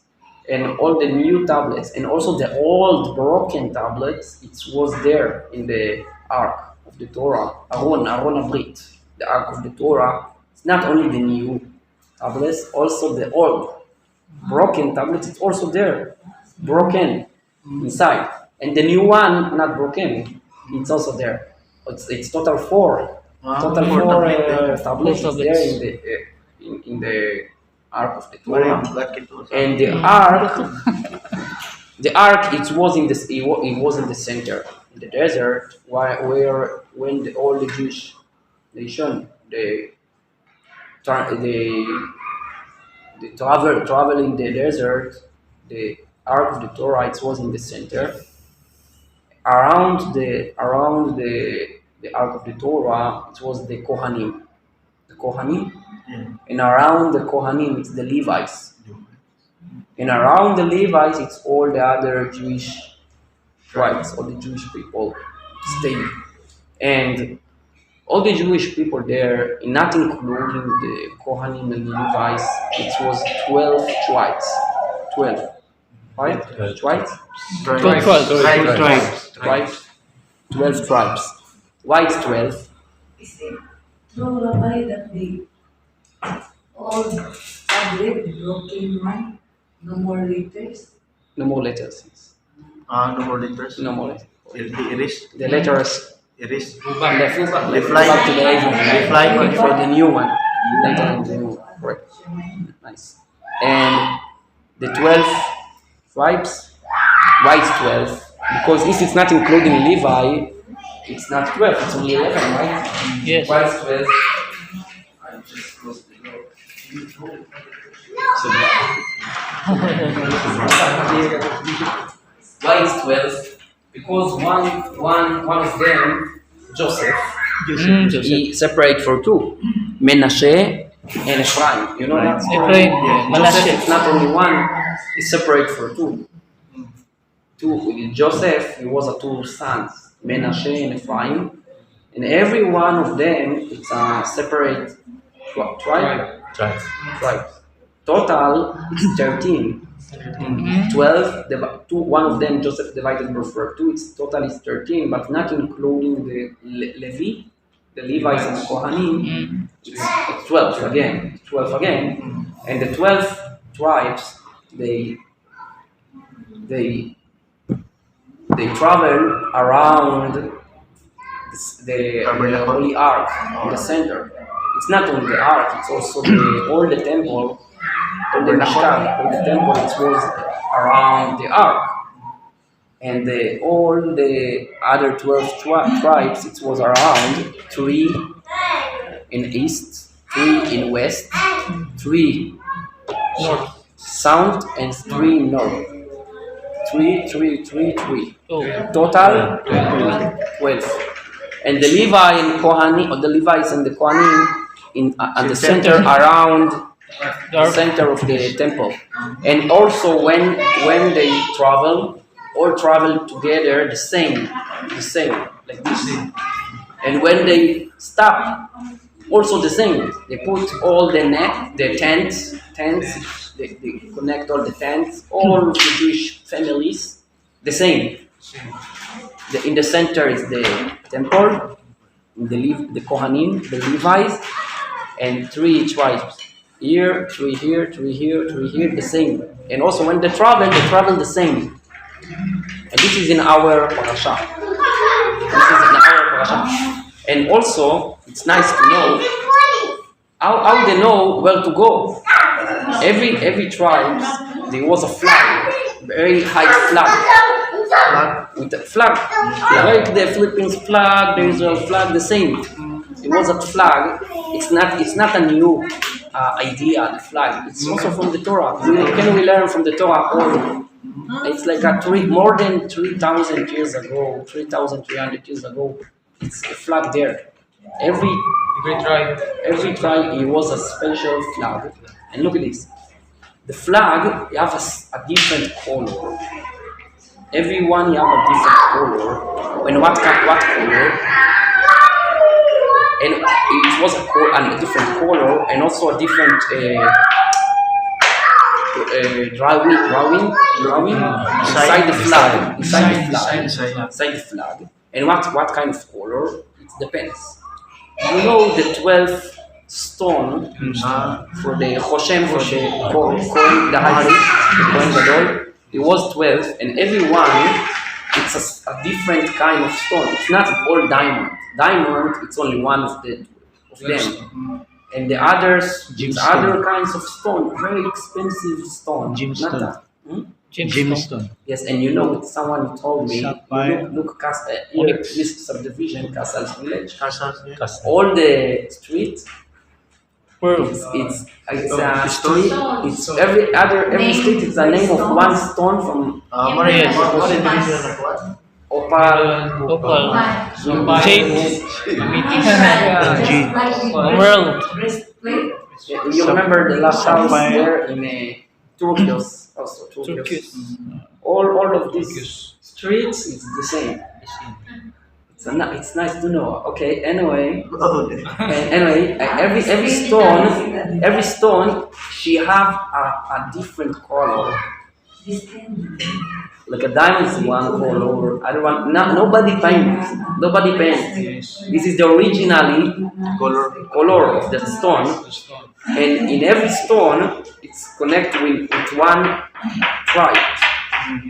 And all the new tablets, and also the old broken tablets, it was there in the Ark of the Torah, Aron Abrit, the Ark of the Torah. It's not only the new tablets, also the old broken tablets, it's also there, broken inside. And the new one, not broken, it's also there. It's total four. Total four tablets is there in the Ark of the Torah. And the Ark, it was in the center, in the desert, where when all the Jewish nation, they travel in the desert, the Ark of the Torah, it was in the center. Around the Ark of the Torah, it was the Kohanim. And around the Kohanim, it's the Levites. And around the Levites, it's all the other Jewish tribes, all the Jewish people stay. And all the Jewish people there, not including the Kohanim and the Levites, it was 12 tribes. 12. Right? Tribes? 12 Tribes. 12 tribes. Why it's 12? Is it true, Rabbi, that they all tablet broken one? No more letters? No more letters. No more letters. No more letters. Erase. The letters Erase. back to the Reply. for the new one. Later in the new one. Correct. Nice. And the 12 tribes, why it's 12? Because if it's not including Levi, it's not 12, it's only 11, right? Yes. Why it's 12? I just closed the door. Why is 12? Because one of them, Joseph, he separate for two, Menashe and Ephraim. You know that? Ephraim, Joseph, Manasseh. it's not only one, he separate for two. Joseph, he was a two sons, Menashe and Ephraim, and every one of them, it's a separate tribe. Total, it's 13. 12, one of them, Joseph divided for two, its total is 13, but not including the Levi, the Levites and the Kohanim, it's 12 again. 12 again. And the 12 tribes, they travel around the Holy Ark in the center. It's not only the Ark, it's also all the temple. All the Mishkan, all the temple, it was around the Ark. And all the other 12 tribes, it was around 3 in east, 3 in west, 3 north, south, and 3 north. 3. Oh. Total 12. And the Levi and Kohanim, or the Levites and the Kohanim, at the center around the center of the temple. And also when they travel, all travel together the same, like this. And when they stop, also the same. They put all the tents, they connect all the tents, all the Jewish families, the same. In the center is the temple, the Kohanim, the Levites, and 3 tribes. Here, 3 here, 3 here, 3 here, the same. And also when they travel the same. And this is in our parasha. And also, it's nice to know how they know where to go. Every tribe, there was a flag, very high flag. With a flag, like the Philippines flag, the Israel flag, the same. It was a flag. It's not a new idea. The flag. It's also from the Torah. Can we learn from the Torah It's like more than 3,000 years ago, 3,300 years ago. It's a flag there. Every tribe, it was a special flag. And look at this. The flag, you have a different color. Everyone, you have a different color. And what color? And it was a different color, and also a different drawing inside the flag. Inside the flag. And what kind of color? It depends. You know the 12 stone for the Hoshem, for the Kohen, the high priest, the Kohen Gadol. It was 12, and everyone, it's a different kind of stone. It's not all diamond. Diamond, it's only one of them. And the others, it's other kinds of stone, very expensive stone. Gemstone. Gemstone. Yes, and you know, someone told me, Sapphire. look here, this subdivision, Castle's village, Casas. all the streets, Pearls. it's a street, it's every street is a name of one stone from Yes. Opal, Jade. World. Breastplate. You remember the last house Sapphire. there in Turkios, also Turkios. All of these streets is the same. It's nice to know. Okay. Anyway, every stone, she have a different color. This can be. Like a diamond is one color, other one. Nobody paints. This is the originally color of the stone, and in every stone, it's connected with one tribe.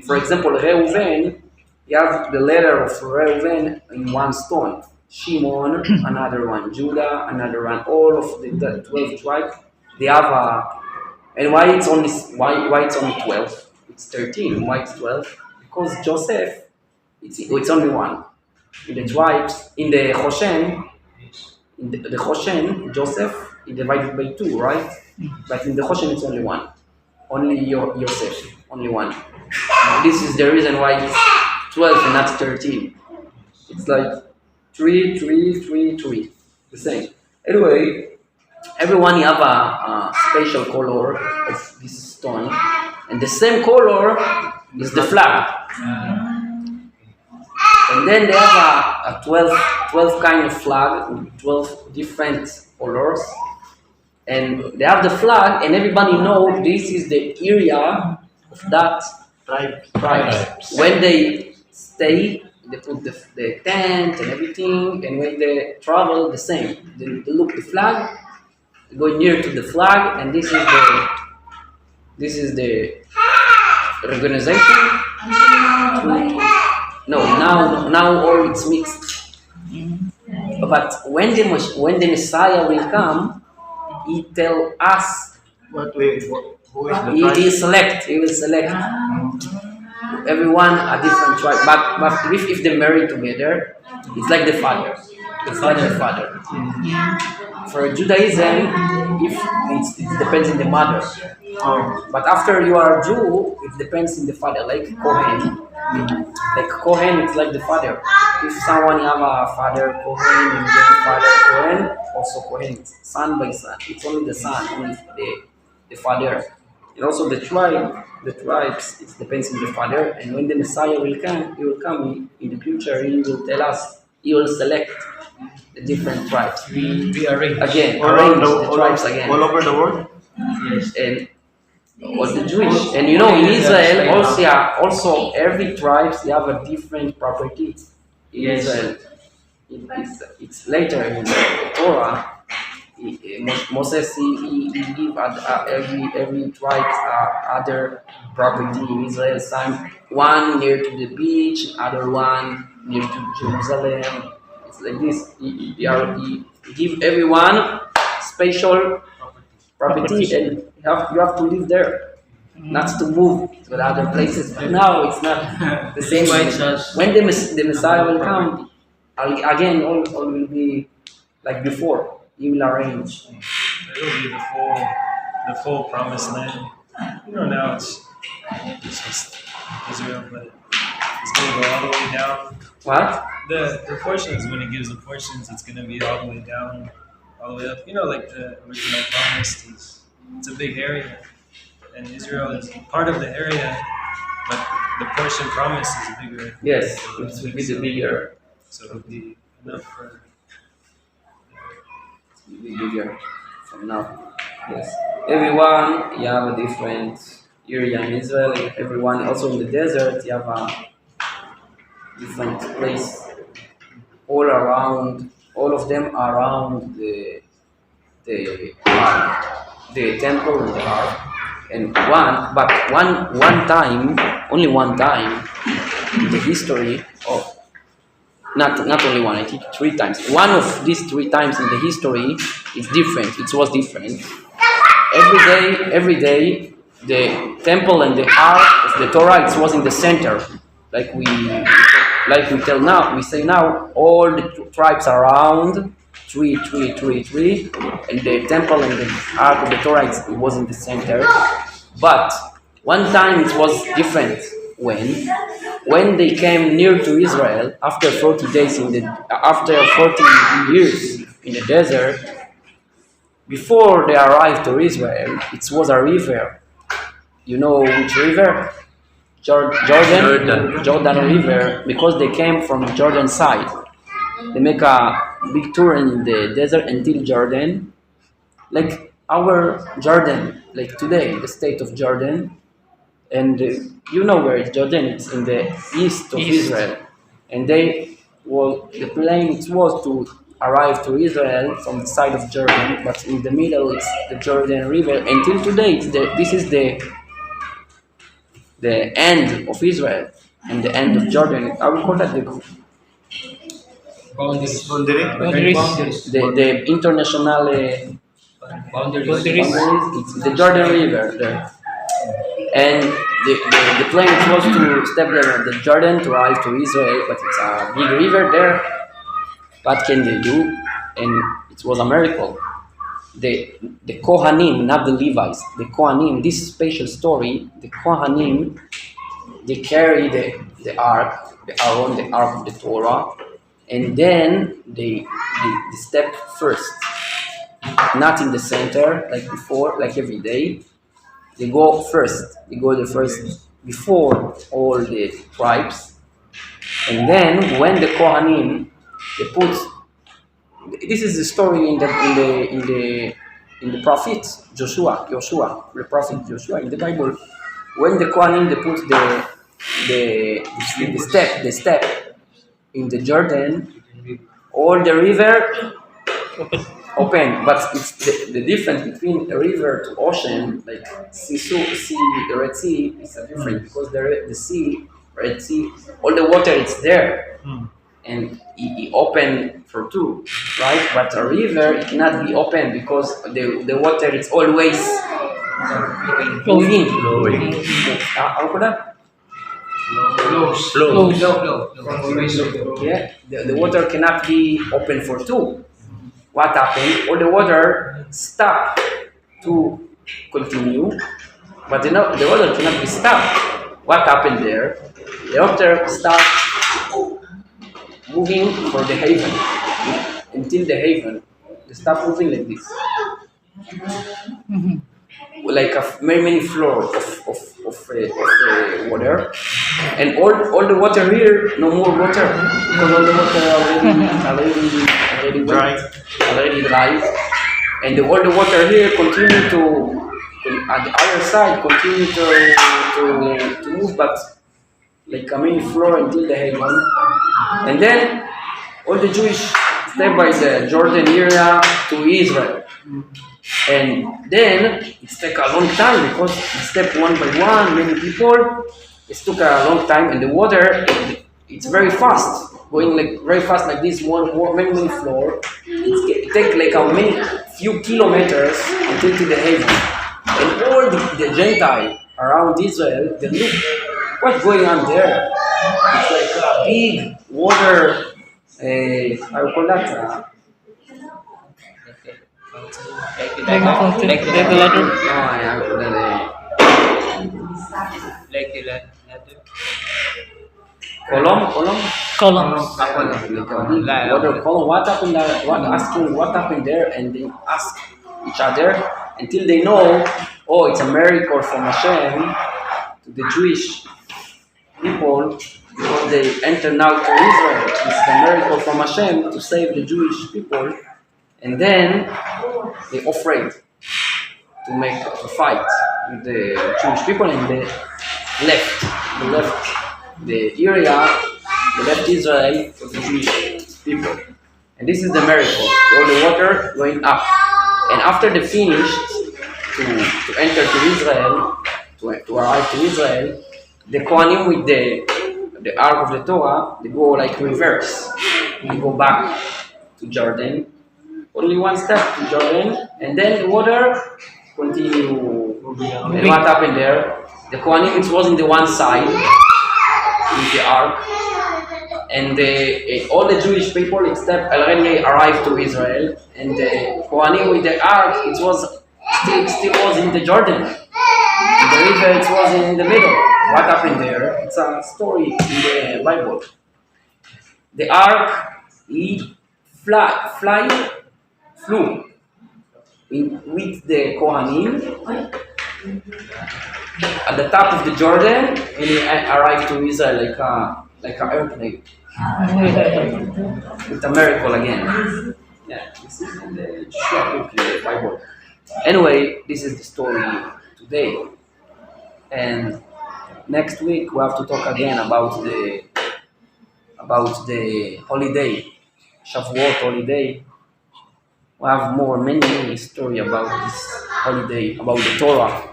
For example, Reuven, you have the letter of Reuven in one stone. Shimon, another one. Judah, another one. All of the 12 tribes, they have a. And why it's only 12? It's 13. Why it's 12? Because Joseph, it's only one. In the tribes, in the Hoshen, the Hoshen, Joseph, is divided by 2, right? But in the Hoshen, it's only one. Only Yosef, only one. This is the reason why it's 12 and not 13. It's like 3, 3, 3, 3. The same. Anyway, everyone have a special color of this stone. And the same color is the flag. And then they have a 12 kind of flag with 12 different colors. And they have the flag, and everybody knows this is the area of that tribe. When they stay, they put the tent and everything, and when they travel, the same. They look the flag, they go near to the flag, and this is the organization. No, now all it's mixed. But when the Messiah will come, he tell us. Who is the He tribe? will select everyone a different tribe. But if they marry together, it's like the father. It's like the father. For Judaism, it depends on the mother. But after you are a Jew, it depends on the father, like Kohen. Like Kohen, it's like the father. If someone have a father Kohen and grandfather Kohen, also Kohen, it's son by son. It's only the son, only the father. And also the tribes, it depends on the father. And when the Messiah will come, he will come in the future, he will tell us, he will select the different tribes. Rearrange. Again, All arrange the tribes again. all over the world? And was the Jewish, and you know, in Israel also every tribe they have a different property. In Israel, it's later in the Torah. Moses he give every tribe other property in Israel. Some one near to the beach, other one near to Jerusalem. It's like this. He give everyone special property, and you have to live there, not to move to the other places. But now it's not the same way. When the Messiah will come, again, all will be like before. He will arrange. It will be the full promised land. You know, now it's It's just Israel, but it's going to go all the way down. What? The portions, when it gives the portions, it's going to be all the way down, all the way up. You know, like the original promise is, it's a big area. And Israel is part of the area, but the portion promise is bigger. Yes, it will be the bigger. So it'll be enough for. It will be bigger from now. Yes. Everyone, you have a different area in Israel. Everyone, also in the desert, you have a different place. All around, all of them around the ark, the temple and the ark. And one time, only one time in the history of, not only one, I think 3 times. One of these 3 times in the history is different. It was different. Every day, the temple and the ark of the Torah, it was in the center. Like we tell now, we say now, all the tribes around, 3, and the temple and the ark of the Torah, it was in the center. But one time it was different. When they came near to Israel after 40 years in the desert, before they arrived to Israel, it was a river. You know which river? Jordan River, because they came from Jordan side. They make a big tour in the desert until Jordan, like our Jordan, like today, the state of Jordan. And you know where it's Jordan? It's in the east of Israel. And the plan was to arrive to Israel from the side of Jordan, but in the middle it's the Jordan River. Until today, this is the end of Israel and the end of Jordan. I will call that the Boundaries. the international Boundaries. it's the Jordan River there. And the plan was to step the Jordan to arrive to Israel, but it's a big river there. What can they do? And it was a miracle. The Kohanim, not the Levites, the Kohanim, this special story, the Kohanim, they carry the ark, the Aaron, the ark of the Torah, and then they step first, not in the center like before, like every day. They go first. They go the first before all the tribes, and then when the Kohanim, they put. This is the story in the prophet Joshua, the prophet Joshua in the Bible. When the Kohanim, they put the step in the Jordan, all the river open, but it's the difference between a river to ocean, like the Red Sea, is different because the sea, Red Sea, all the water is there, and it open for 2, right? But a river, it cannot be open because the water is always flowing. How could that? Flow. Yeah, the water cannot be open for 2. What happened? All the water stopped to continue, but the water cannot be stopped. What happened there? The water stopped moving for the haven until the haven. They stop moving like this, like many floors of water, and all the water here, no more water because all the water already dry, and all the water here continue to at the other side continue to move, but like a mini floor until the haven, and then all the Jewish step by the Jordan area to Israel. And then it took a long time because it stepped one by one, many people. It took a long time, and the water, it's very fast, going like very fast like this, many floor. It takes like few kilometers until to the haven. And all the Gentile around Israel, they look, what's going on there? It's like a big water, I would call that. Like the ladder. Like the letter. Column? Columns. Water column. What happened there? What happened there, and they ask each other until they know, oh, it's a miracle from Hashem to the Jewish people because they enter now to Israel. It's a miracle from Hashem to save the Jewish people, and then they afraid to make a fight with the Jewish people, and they left. They left the area. They left Israel for the Jewish people. And this is the miracle. All the water going up. And after they finished to enter to Israel, to arrive to Israel, the Kohanim with the Ark of the Torah, they go like reverse. They go back to Jordan. Only one step to Jordan. And then the water continue. And what happened there? The Kohanim, it was in the one side with the Ark. And all the Jewish people except already arrived to Israel, and the Kohanim with the Ark, it was still was in the Jordan. In the river, it was in the middle. What happened there? It's a story in the Bible. The Ark, flew with the Kohanim at the top of the Jordan, and he arrived to Israel like an airplane. With a miracle again. Yeah, this is in the Qcuho book in the Bible. Anyway, this is the story today. And next week we have to talk again about the holiday, Shavuot holiday. We have many story about this holiday, about the Torah.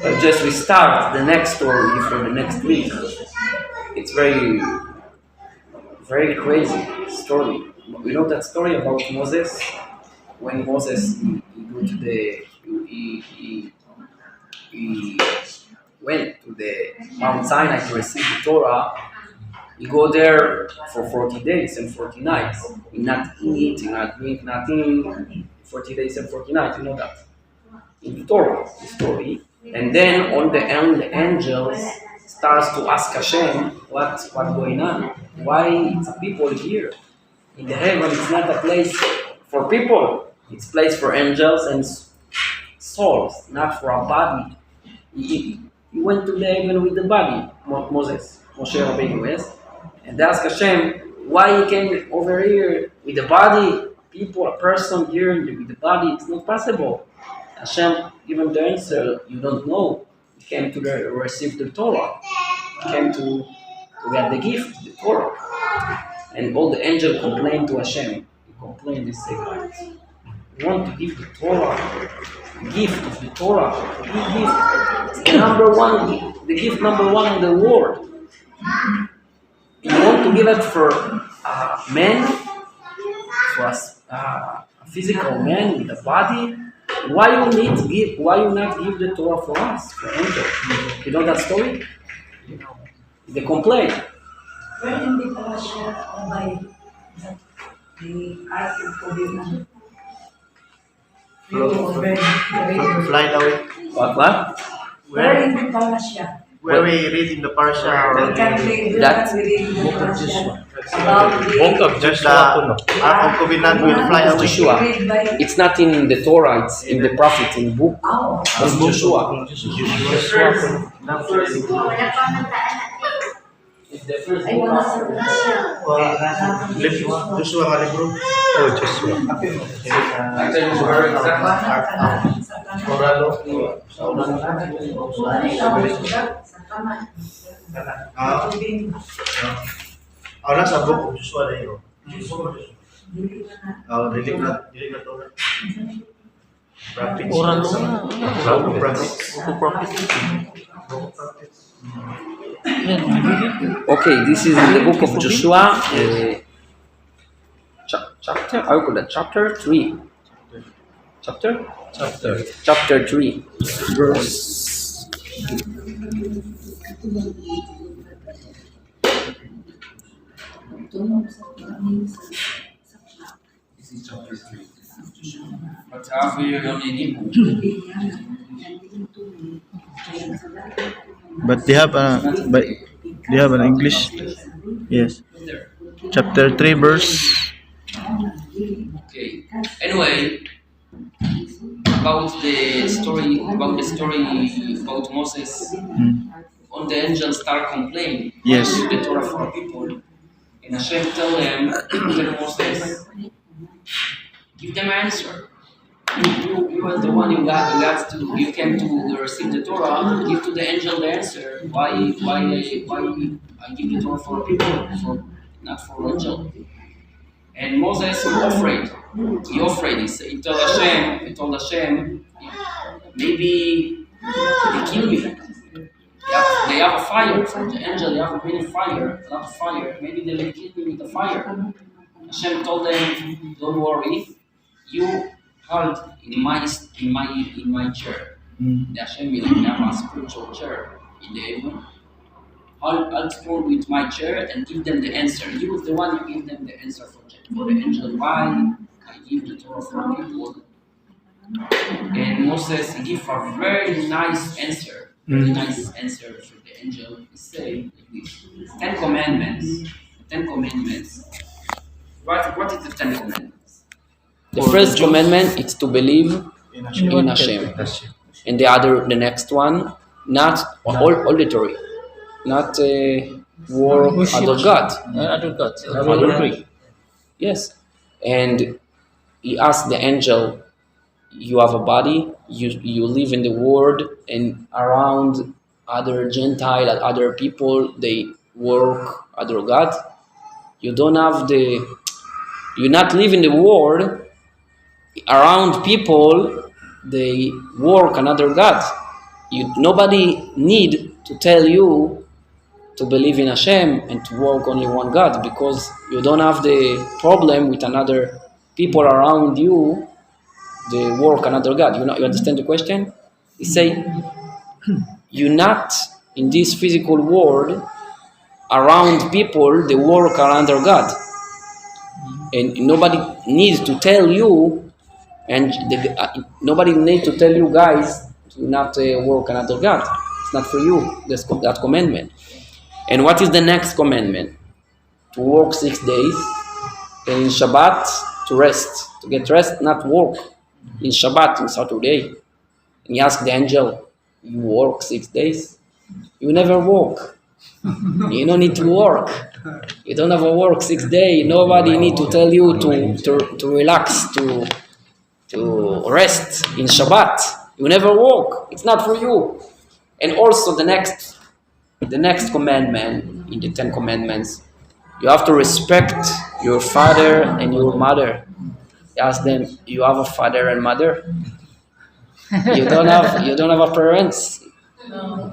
But just we start the next story for the next week. It's very crazy story. You know that story about Moses? When Moses he went to the Mount Sinai to receive the Torah, he go there for 40 days and 40 nights. He not eat, he not drink, nothing. 40 days and 40 nights, you know that. In the Torah, the story. And then on the end, the angels starts to ask Hashem, what's going on? Why it's people here? In the heaven, it's not a place for people. It's a place for angels and souls, not for a body. He went to the heaven with the body, Moses, Moshe Rabbeinu, yes? And they asked Hashem, why he came over here with the body? People, a person here with the body, it's not possible. Hashem given the answer, you don't know. He came to receive the Torah. He came to get the gift, the Torah. And all the angels complained to Hashem. He complained, they say, you want to give the Torah, the gift of the Torah, the gift. It's the number one, the gift number one in the world. You want to give it for a man, for a physical man with a body? Why you not give the Torah for us, for angels? You know that story? They complain. Where in the parasha by the Ark of Covenant? Flying away. What? Where in the parasha? Where we read in the parasha or We can read in the parasha about just the Ark of Covenant will fly away. Qcuho. It's not in the Torah, it's in the prophet, in book Oh, of Qcuho. It's the first I want to Joshua ka libro. Oh, Qcuho. Nasa book of Joshua na yun. Dili na to. Prophets. Oral Okay, this is in the book of Joshua, chapter, I will call that chapter 3. Chapter 3, verse. This is chapter 3. But have we only But they have an English. Yes. Chapter 3 verse. Okay. Anyway, about the story about Moses, when the angels start complaining, Yes. the Torah for people, and Hashem tell Moses, give them an answer. You are the one you came to receive the Torah. Give to the angel the answer. Why I give the Torah for people, not for angel? And Moses was afraid. He afraid. He told Hashem, maybe they kill me. They have a fire from the angel. They have a really fire, a lot of fire. Maybe they will kill me with the fire. Hashem told them, don't worry. You hold in my chair. The Hashem will have a spiritual chair in the heaven. Hold strong with my chair and give them the answer. You was the one who gave them the answer for the angel. Why I give the Torah for people? And Moses gave a very nice answer. Very nice answer for the angel. He said this: 10 commandments. 10 commandments. What is the 10 commandments? The first commandment is to believe in Hashem. And the next one, not all the Torah, not work other God. Other gods. Adultery. Yes. And he asked the angel, you have a body, you live in the world, and around other Gentile, other people, they work other God. You not live in the world, around people, they work another God. Nobody need to tell you to believe in Hashem and to work only one God, because you don't have the problem with another people around you, they work another God. You understand the question? He say, you're not in this physical world around people, they work another God. And nobody needs to tell you, and nobody needs to tell you guys to not work another God. It's not for you, that commandment. And what is the next commandment? To work 6 days, and in Shabbat to rest, to get rest, not work. In Shabbat, in Saturday. And he asked the angel, you work 6 days? You never work. You don't need to work. You don't have a work 6 days. Nobody need to tell you to relax, to rest in Shabbat. You never work. It's not for you. And also the next commandment in the 10 commandments, you have to respect your father and your mother. He asked them, you have a father and mother? You don't have a parents.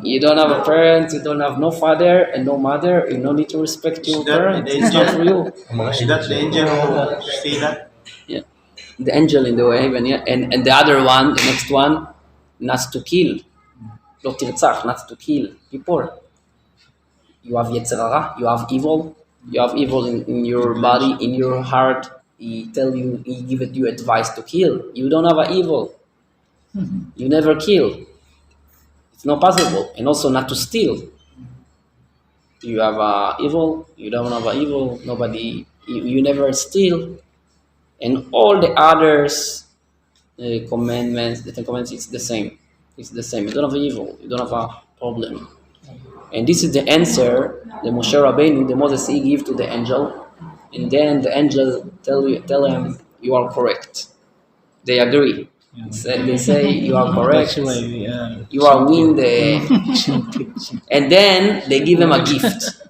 You don't have a parent, you don't have no father and no mother, you don't need to respect your parents. It's not for you. Is that the angel who say that? Yeah. The angel in the heaven, yeah. And the other one, the next one, not to kill. לא תרצח, not to kill people. You have יצר הרע, you have evil. You have evil in your body, in your heart. He give you advice to kill. You don't have an evil. You never kill. It's not possible. And also not to steal. You have a evil, you don't have a evil, you never steal. And all the others commandments, the 10 commandments, it's the same. It's the same. You don't have evil, you don't have a problem. And this is the answer the Moshe Rabbeinu, the Moses, he give to the angel. And then the angel tell him, you are correct. They agree. They say you are correct. You are win the. And then they give him a gift.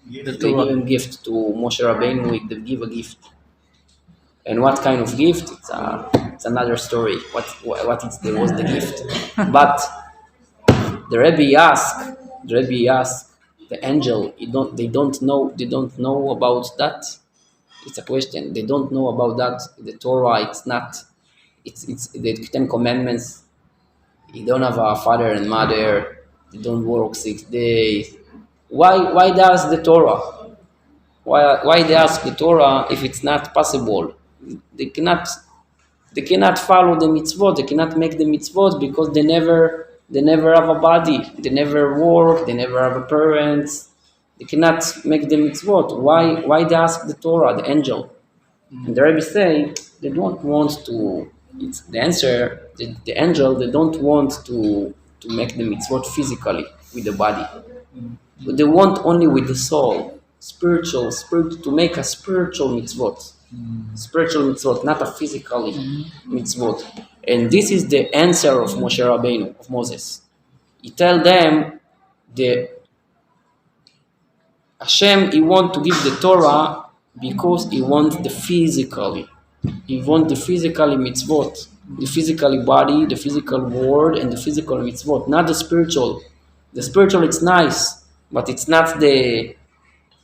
They give him gift to Moshe Rabbeinu. They give a gift. And what kind of gift? It's another story. What was the gift? But the Rabbi asked the angel. They don't know about that. It's a question. They don't know about that. The Torah. It's not. It's the 10 commandments. You don't have a father and mother. You don't work 6 days. Why does the Torah? Why they ask the Torah if it's not possible? They cannot follow the mitzvot. They cannot make the mitzvot because they never they never have a body, they never work, they never have a parents, they cannot make the mitzvot. Why they ask the Torah, the angel? And the Rabbi say they don't want to. It's the answer. The angel they don't want to make the mitzvot physically with the body, but they want only with the soul, spiritual to make a spiritual mitzvot, not a physically mitzvot. And this is the answer of Moshe Rabbeinu, of Moses. He tell them the Hashem, he want to give the Torah because he wants the physically. He wants the physically mitzvot, the physical body, the physical word, and the physical mitzvot, not the spiritual. The spiritual, it's nice, but it's not the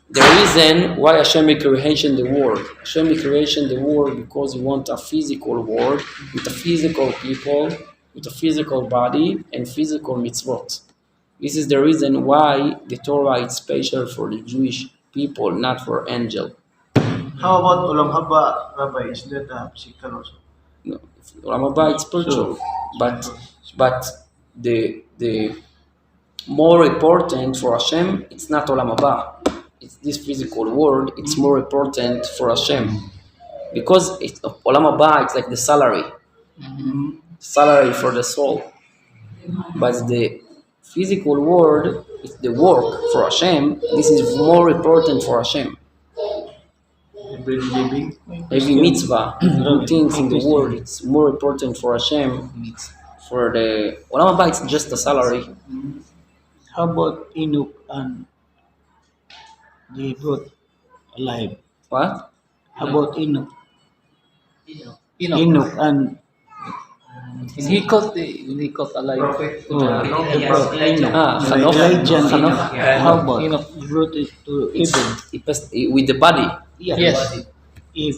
reason why Hashem created the world. Hashem created the world because he wants a physical world with a physical people, with a physical body, and physical mitzvot. This is the reason why the Torah is special for the Jewish people, not for angel. How about Olam Haba, Rabbi? Is that physical also? No, Olam Haba is spiritual, but the more important for Hashem, it's not Olam Haba. It's this physical world. It's more important for Hashem because Olam Haba, it's like the salary for the soul, but the physical world is the work for Hashem. This is more important for Hashem. Every mitzvah, every things in the world, it's more important for Hashem. For the Olam Haba, it's just a salary. How about Enoch and they brought alive? What? How about Enoch? Enoch. Enoch and He caught alive. Hanoch. How about Enoch. he brought it to heaven? He passed with the body. Yes. If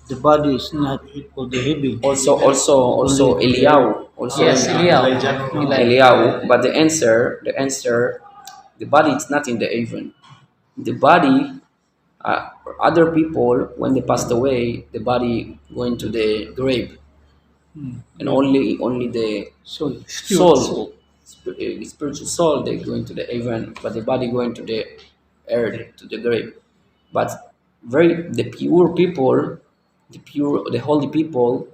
the body is not equal to heaven. Also Eliyahu. Also Yes, Eliyahu. Eliyahu. But the answer, the body is not in the heaven. The body, other people when they passed away, the body going to the grave, and only the So soul, the spiritual soul, they going to the heaven, but the body going to the earth, to the grave. But the pure people, the holy people,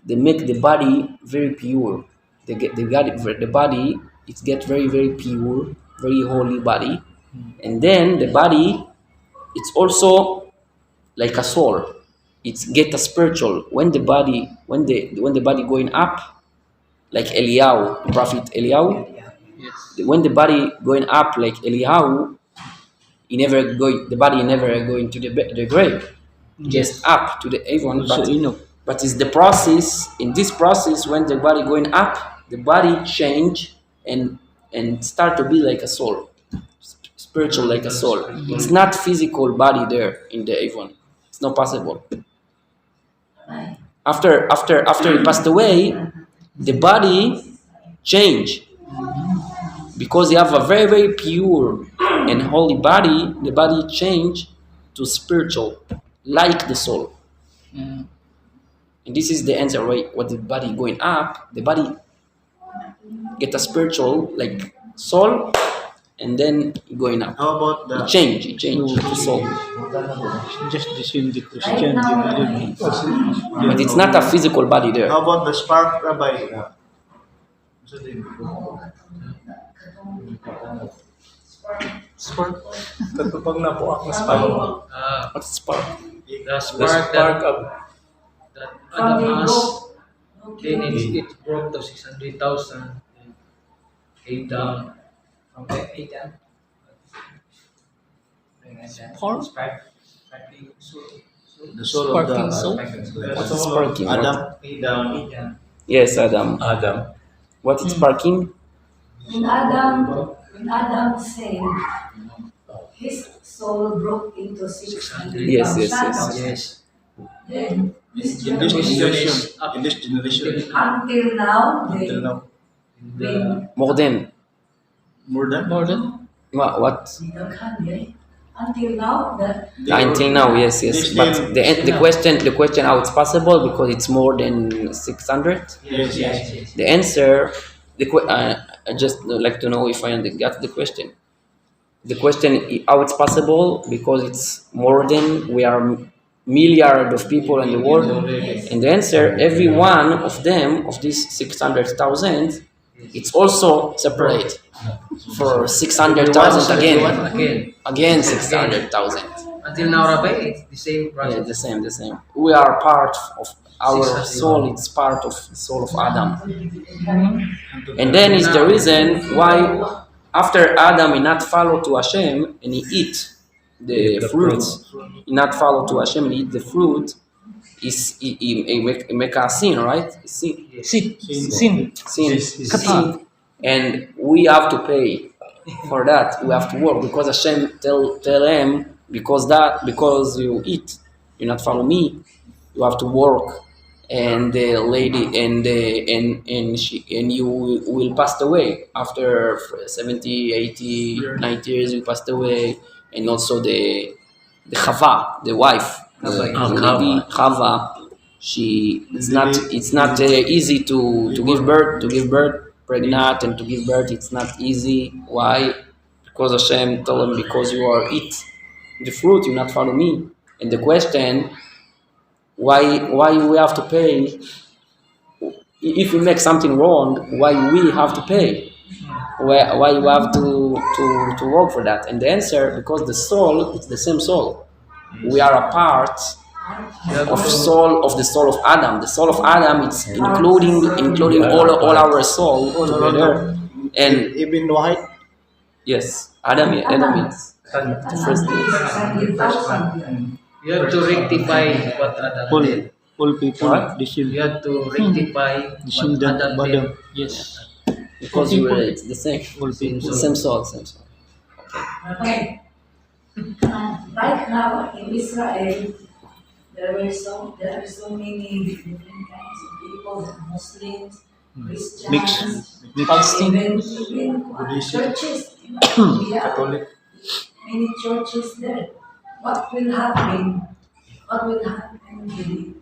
they make the body very pure. The body, it get very, very pure, very holy body, and then the body, it's also like a soul. It's get a spiritual. When the body going up, like Eliyahu, the prophet Eliyahu, when the body going up like Eliyahu, the body never go into the grave, just up to the heaven. But it's the process. In this process, when the body going up, the body change and start to be like a soul, spiritual like a soul. It's not physical body there in the heaven. It's not possible. After he passed away, the body change because you have a very, very pure and holy body. The body change to spiritual, like the soul. And this is the answer, right? What the body going up, the body get a spiritual like soul, and then going up. How about the It change to soul. just the same the Christian believe. But it's not a physical body there. How about the spark, Rabbi? Spark. Katupag na po ako spark. What's spark? The spark that From Adam the asked. book, Then it broke to 600,000. Eight down. From the 8 down. Spark? The soul of Sparking the soul? What is sparking? Adam. Eight down. Yes, Adam. What is sparking? when Adam sinned, his soul broke into 600,000. Yes. Then this In this generation, generation. until now, Until now. been More than More than? what? until now that Until now, yes. But the question how it's possible because it's more than 600. Yes. The answer I just like to know if I got the question. The question how it's possible because it's more than we are milliard of people in the world, and the answer every one of them of these 600,000 it's also separate for 600,000 again 600,000. Until now, Rabbi, it's the same Yeah, process. the same. We are part of our soul. It's part of the soul of Adam. And then is the reason why after Adam he not follow to Hashem and he eat the fruits, he not follow to Hashem and eat the fruit, he make a sin, right? Sin. Sin. And we have to pay for that. We have to work because Hashem tell him because you eat, you not follow me, you have to work, and the lady and you will pass away after 70, 80, 90 years. You passed away, and also the Chava, the wife, the lady Chava. It's not easy to give birth, pregnant and to give birth. It's not easy. Why? Because Hashem told him because you are eat the fruit, you not follow me. And the question, why we have to pay? If we make something wrong, why we have to pay? Why you have to work for that? And the answer, because the soul, it's the same soul. We are a part of the soul of Adam. The soul of Adam, it's including all our soul together. And Ibn Wahid. yes, Adam is the first thing. You have to rectify what Adam did. All people What? deceive. You have to rectify what Adam did. Yes. Because you were it's the same. All people. Same soul. Okay. Right now in Israel, there are so many different kinds of people, Muslims, Christians, even churches. We have many churches there. What will happen? What will happen with the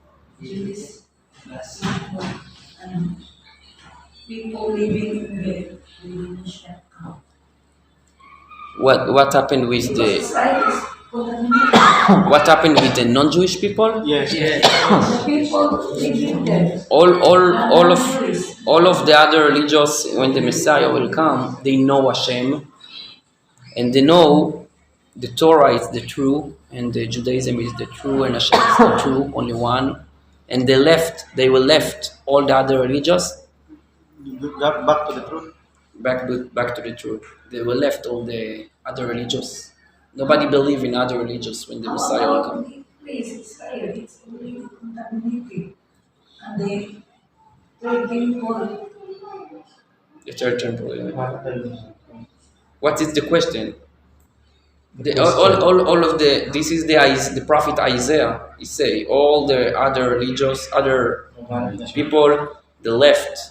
Jewish people and people living in the Muslim camp? What happened with the Israel is contaminated. what happened with the non-Jewish people? Yes. The people living there. All of the other religions, when the Messiah will come, they know Hashem, and they know the Torah is the true, and the Judaism is the true, and Hashem is the true, only one. And they will left all the other religions Back to the truth. back to the truth. They will left all the other religions. Nobody believe in other religions when the Messiah will come. Please, Israel, it's already contaminated. And the third temple, The third temple. Yeah. What is the question? All of the this is the prophet Isaiah. He say all the other religions, other people, they left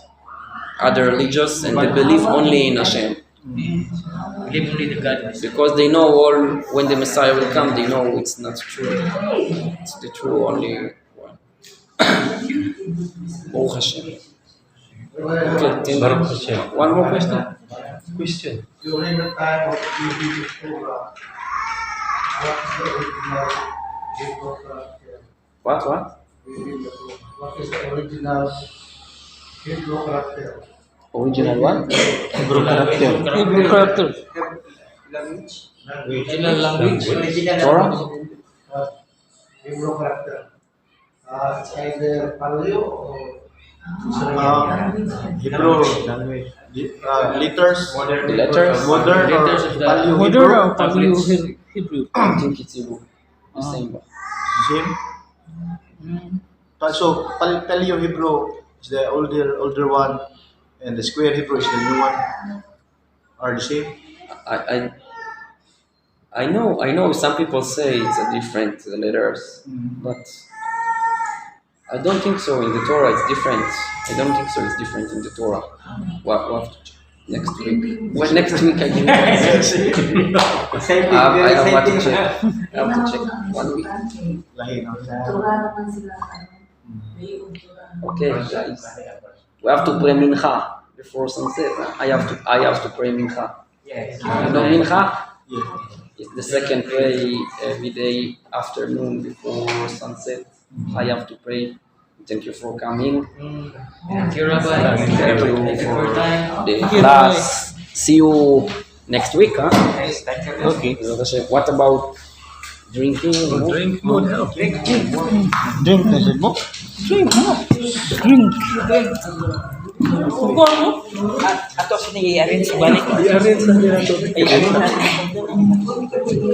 other religions and they believe only in Hashem. Believe only the God. Because they know all when the Messiah will come, they know it's not true. It's the true only one. Oh Hashem. Okay, Baruch Hashem. one more question. Question. During the time of the Torah, what is the original Hebrew character? What? What is the original Hebrew character? Original one? Hebrew character. Hebrew character. Original language. Torah? Hebrew character. It's either Paleo or Hebrew language. Letters. The letters? Modern or Letters of the- Paleo Modern Hebrew? or Paleo Hebrew? I think it's Hebrew. The same one. Same. So Paleo Hebrew is the older one, and the Square Hebrew is the new one. Are the same? I know some people say it's a different letters, but I don't think so. In the Torah it's different. I don't think so. It's different in the Torah. What next week? Well, next week I give you. I have to check. I have to check 1 week. Lahi, no? Torah naman sila. May Torah. Okay, guys. We have to pray mincha before sunset. I have to pray mincha. Yes. You know mincha? Yeah. It's the second pray every day afternoon before sunset. I have to pray. Thank you for coming. Thank you, Rabbi. Thank you for your time. the class. See you next week, huh? Yes, thank you. Okay. What about drinking? Drink more help. Drink na sa mo. Drink mo. Drink. Kukuha mo. Ato sini i-arrange balik. I-arrange na nila to. I-arrange natin.